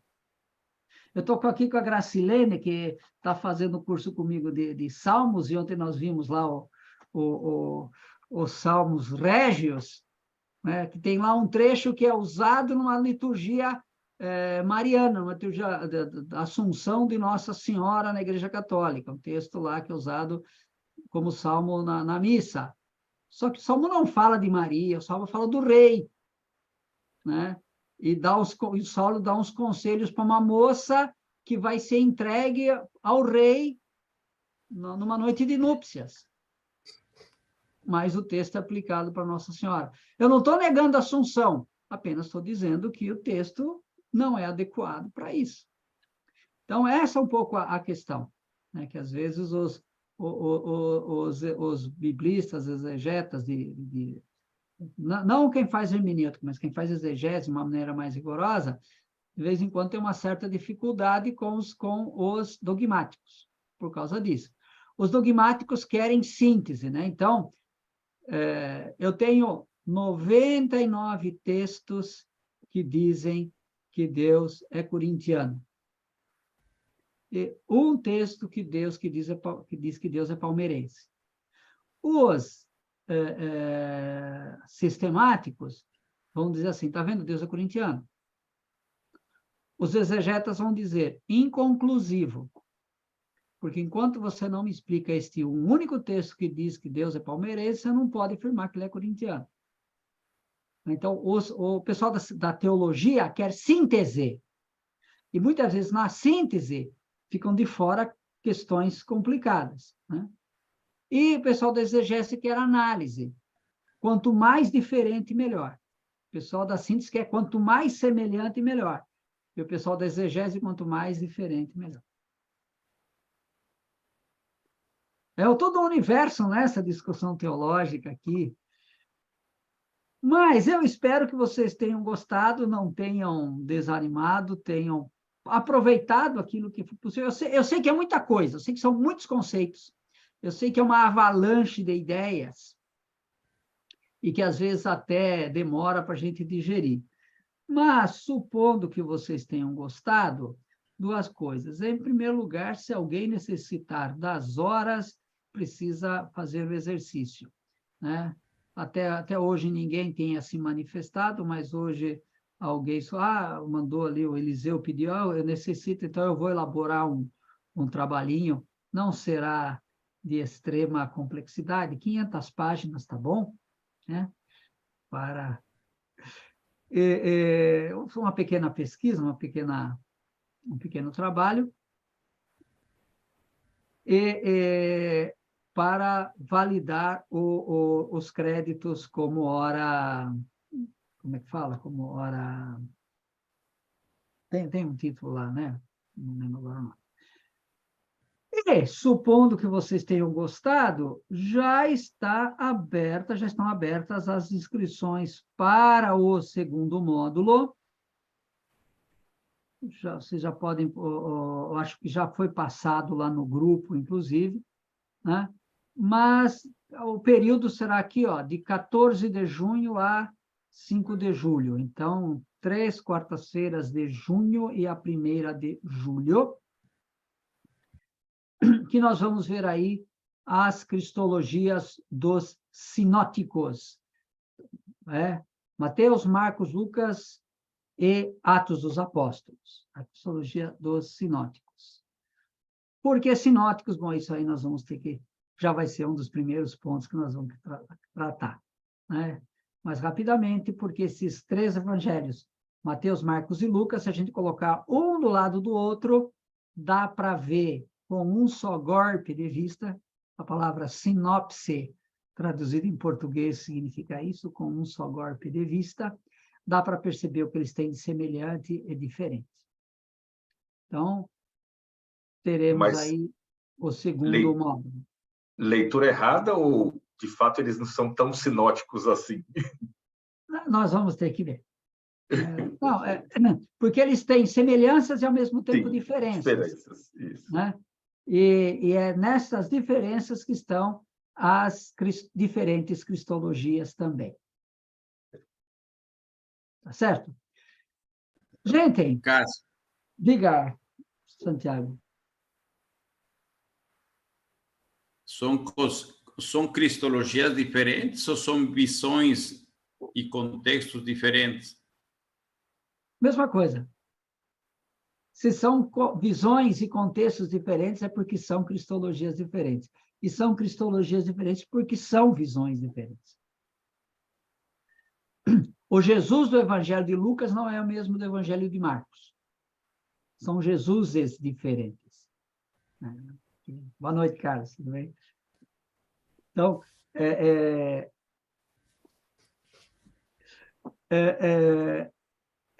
Eu estou aqui com a Gracilene, que está fazendo o curso comigo de Salmos, e ontem nós vimos lá os Salmos Régios, né, que tem lá um trecho que é usado numa liturgia mariana, uma liturgia da Assunção de Nossa Senhora na Igreja Católica, um texto lá que é usado como salmo na missa. Só que o salmo não fala de Maria, o salmo fala do rei, né? E o Saulo dá uns conselhos para uma moça que vai ser entregue ao rei numa noite de núpcias. Mas o texto é aplicado para Nossa Senhora. Eu não estou negando a Assunção, apenas estou dizendo que o texto não é adequado para isso. Então, essa é um pouco a questão, né? Que às vezes os biblistas, exegetas, não quem faz hermenêutica, mas quem faz exegese de uma maneira mais rigorosa, de vez em quando tem uma certa dificuldade com os dogmáticos, por causa disso. Os dogmáticos querem síntese, né? Então, eu tenho 99 textos que dizem que Deus é corintiano. E um texto que diz que Deus é palmeirense. Os sistemáticos vão dizer assim, está vendo? Deus é corintiano. Os exegetas vão dizer inconclusivo, porque enquanto você não me explica um único texto que diz que Deus é palmeirense, você não pode afirmar que ele é corintiano. Então, o pessoal da teologia quer síntese, e muitas vezes na síntese ficam de fora questões complicadas, né? E o pessoal da exegese quer análise. Quanto mais diferente, melhor. O pessoal da síntese quer quanto mais semelhante, melhor. E o pessoal da exegese, quanto mais diferente, melhor. É todo um universo nessa discussão teológica aqui. Mas eu espero que vocês tenham gostado, não tenham desanimado, tenham aproveitado aquilo que foi possível. Eu sei que é muita coisa, eu sei que são muitos conceitos, eu sei que é uma avalanche de ideias e que às vezes até demora para a gente digerir. Mas, supondo que vocês tenham gostado, duas coisas. Em primeiro lugar, se alguém necessitar das horas, precisa fazer o exercício, né? Até hoje ninguém tenha se manifestado, mas hoje alguém mandou ali, o Eliseu pediu, eu necessito, então eu vou elaborar um trabalhinho, não será de extrema complexidade, 500 páginas, tá bom? Né? Uma pequena pesquisa, um pequeno trabalho, para validar os créditos como hora... Como é que fala? Como hora... Tem um título lá, né? Não lembro agora não. E, supondo que vocês tenham gostado, já estão abertas as inscrições para o segundo módulo. Vocês já podem, eu acho que já foi passado lá no grupo, inclusive, né? Mas o período será aqui, de 14 de junho a 5 de julho. Então, 3 quartas-feiras de junho e a 1ª de julho, que nós vamos ver aí as cristologias dos sinóticos. Mateus, Marcos, Lucas e Atos dos Apóstolos. A cristologia dos sinóticos. Por que sinóticos? Bom, isso aí nós vamos ter que... Já vai ser um dos primeiros pontos que nós vamos tratar, né? Mas rapidamente, porque esses 3 evangelhos, Mateus, Marcos e Lucas, se a gente colocar um do lado do outro, dá para ver com um só golpe de vista, a palavra sinopse, traduzida em português, significa isso, com um só golpe de vista, dá para perceber o que eles têm de semelhante e diferente. Então, teremos aí o segundo módulo. Leitura errada ou, de fato, eles não são tão sinóticos assim? Nós vamos ter que ver. Porque eles têm semelhanças e, ao mesmo tempo, diferenças. Isso. Né? E é nessas diferenças que estão as diferentes cristologias também. Tá certo? Gente, Cássio, diga, Santiago. São cristologias diferentes ou são visões e contextos diferentes? Mesma coisa. Se são visões e contextos diferentes, é porque são cristologias diferentes. E são cristologias diferentes porque são visões diferentes. O Jesus do Evangelho de Lucas não é o mesmo do Evangelho de Marcos. São Jesuses diferentes. Boa noite, Carlos, tudo bem? Então, é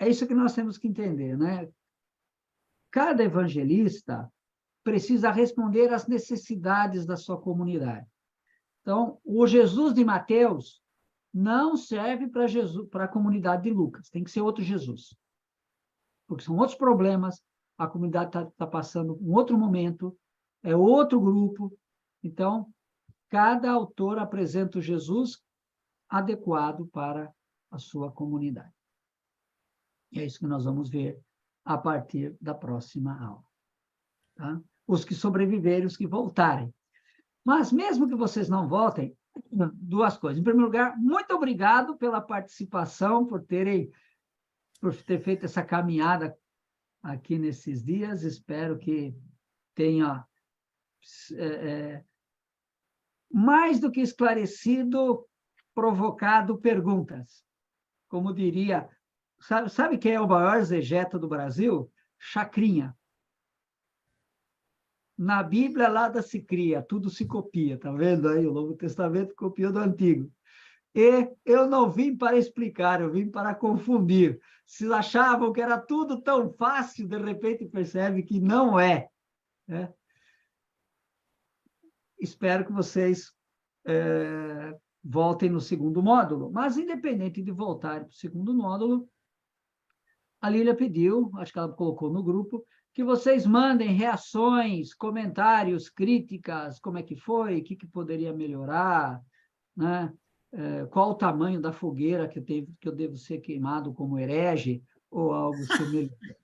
isso que nós temos que entender, né? Cada evangelista precisa responder às necessidades da sua comunidade. Então, o Jesus de Mateus não serve para Jesus, para a comunidade de Lucas, tem que ser outro Jesus. Porque são outros problemas, a comunidade está passando um outro momento, é outro grupo. Então, cada autor apresenta o Jesus adequado para a sua comunidade. E é isso que nós vamos ver a partir da próxima aula. Tá? Os que sobreviverem, os que voltarem. Mas, mesmo que vocês não voltem, duas coisas. Em primeiro lugar, muito obrigado pela participação, por ter feito essa caminhada aqui nesses dias. Espero que tenha mais do que esclarecido, provocado perguntas. Como diria, sabe quem é o maior exegeta do Brasil? Chacrinha. Na Bíblia, nada se cria, tudo se copia. Está vendo aí? O Novo Testamento copiou do Antigo. E eu não vim para explicar, eu vim para confundir. Se achavam que era tudo tão fácil, de repente percebe que não é. Né? Espero que vocês voltem no segundo módulo. Mas, independente de voltarem para o segundo módulo, a Lília pediu, acho que ela colocou no grupo, que vocês mandem reações, comentários, críticas, como é que foi, o que poderia melhorar, né? Qual o tamanho da fogueira que eu devo ser queimado como herege, ou algo semelhante.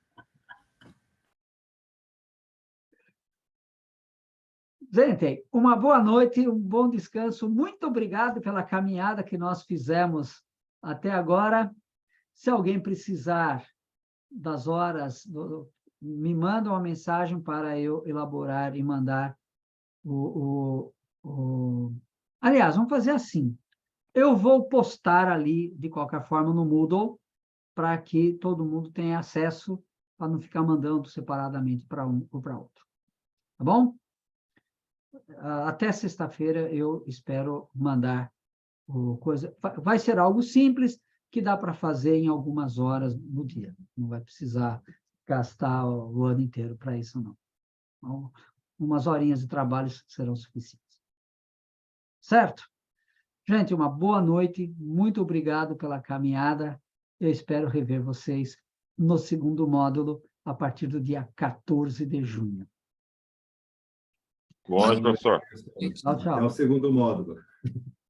Gente, uma boa noite, um bom descanso. Muito obrigado pela caminhada que nós fizemos até agora. Se alguém precisar das horas, me manda uma mensagem para eu elaborar e mandar Aliás, vamos fazer assim. Eu vou postar ali, de qualquer forma, no Moodle, para que todo mundo tenha acesso, para não ficar mandando separadamente para um ou para outro. Tá bom? Até sexta-feira eu espero mandar coisa. Vai ser algo simples, que dá para fazer em algumas horas no dia. Não vai precisar gastar o ano inteiro para isso, não. Então, umas horinhas de trabalho serão suficientes. Certo? Gente, uma boa noite. Muito obrigado pela caminhada. Eu espero rever vocês no segundo módulo, a partir do dia 14 de junho. Boa noite, professor. Tchau, tchau. É o segundo módulo.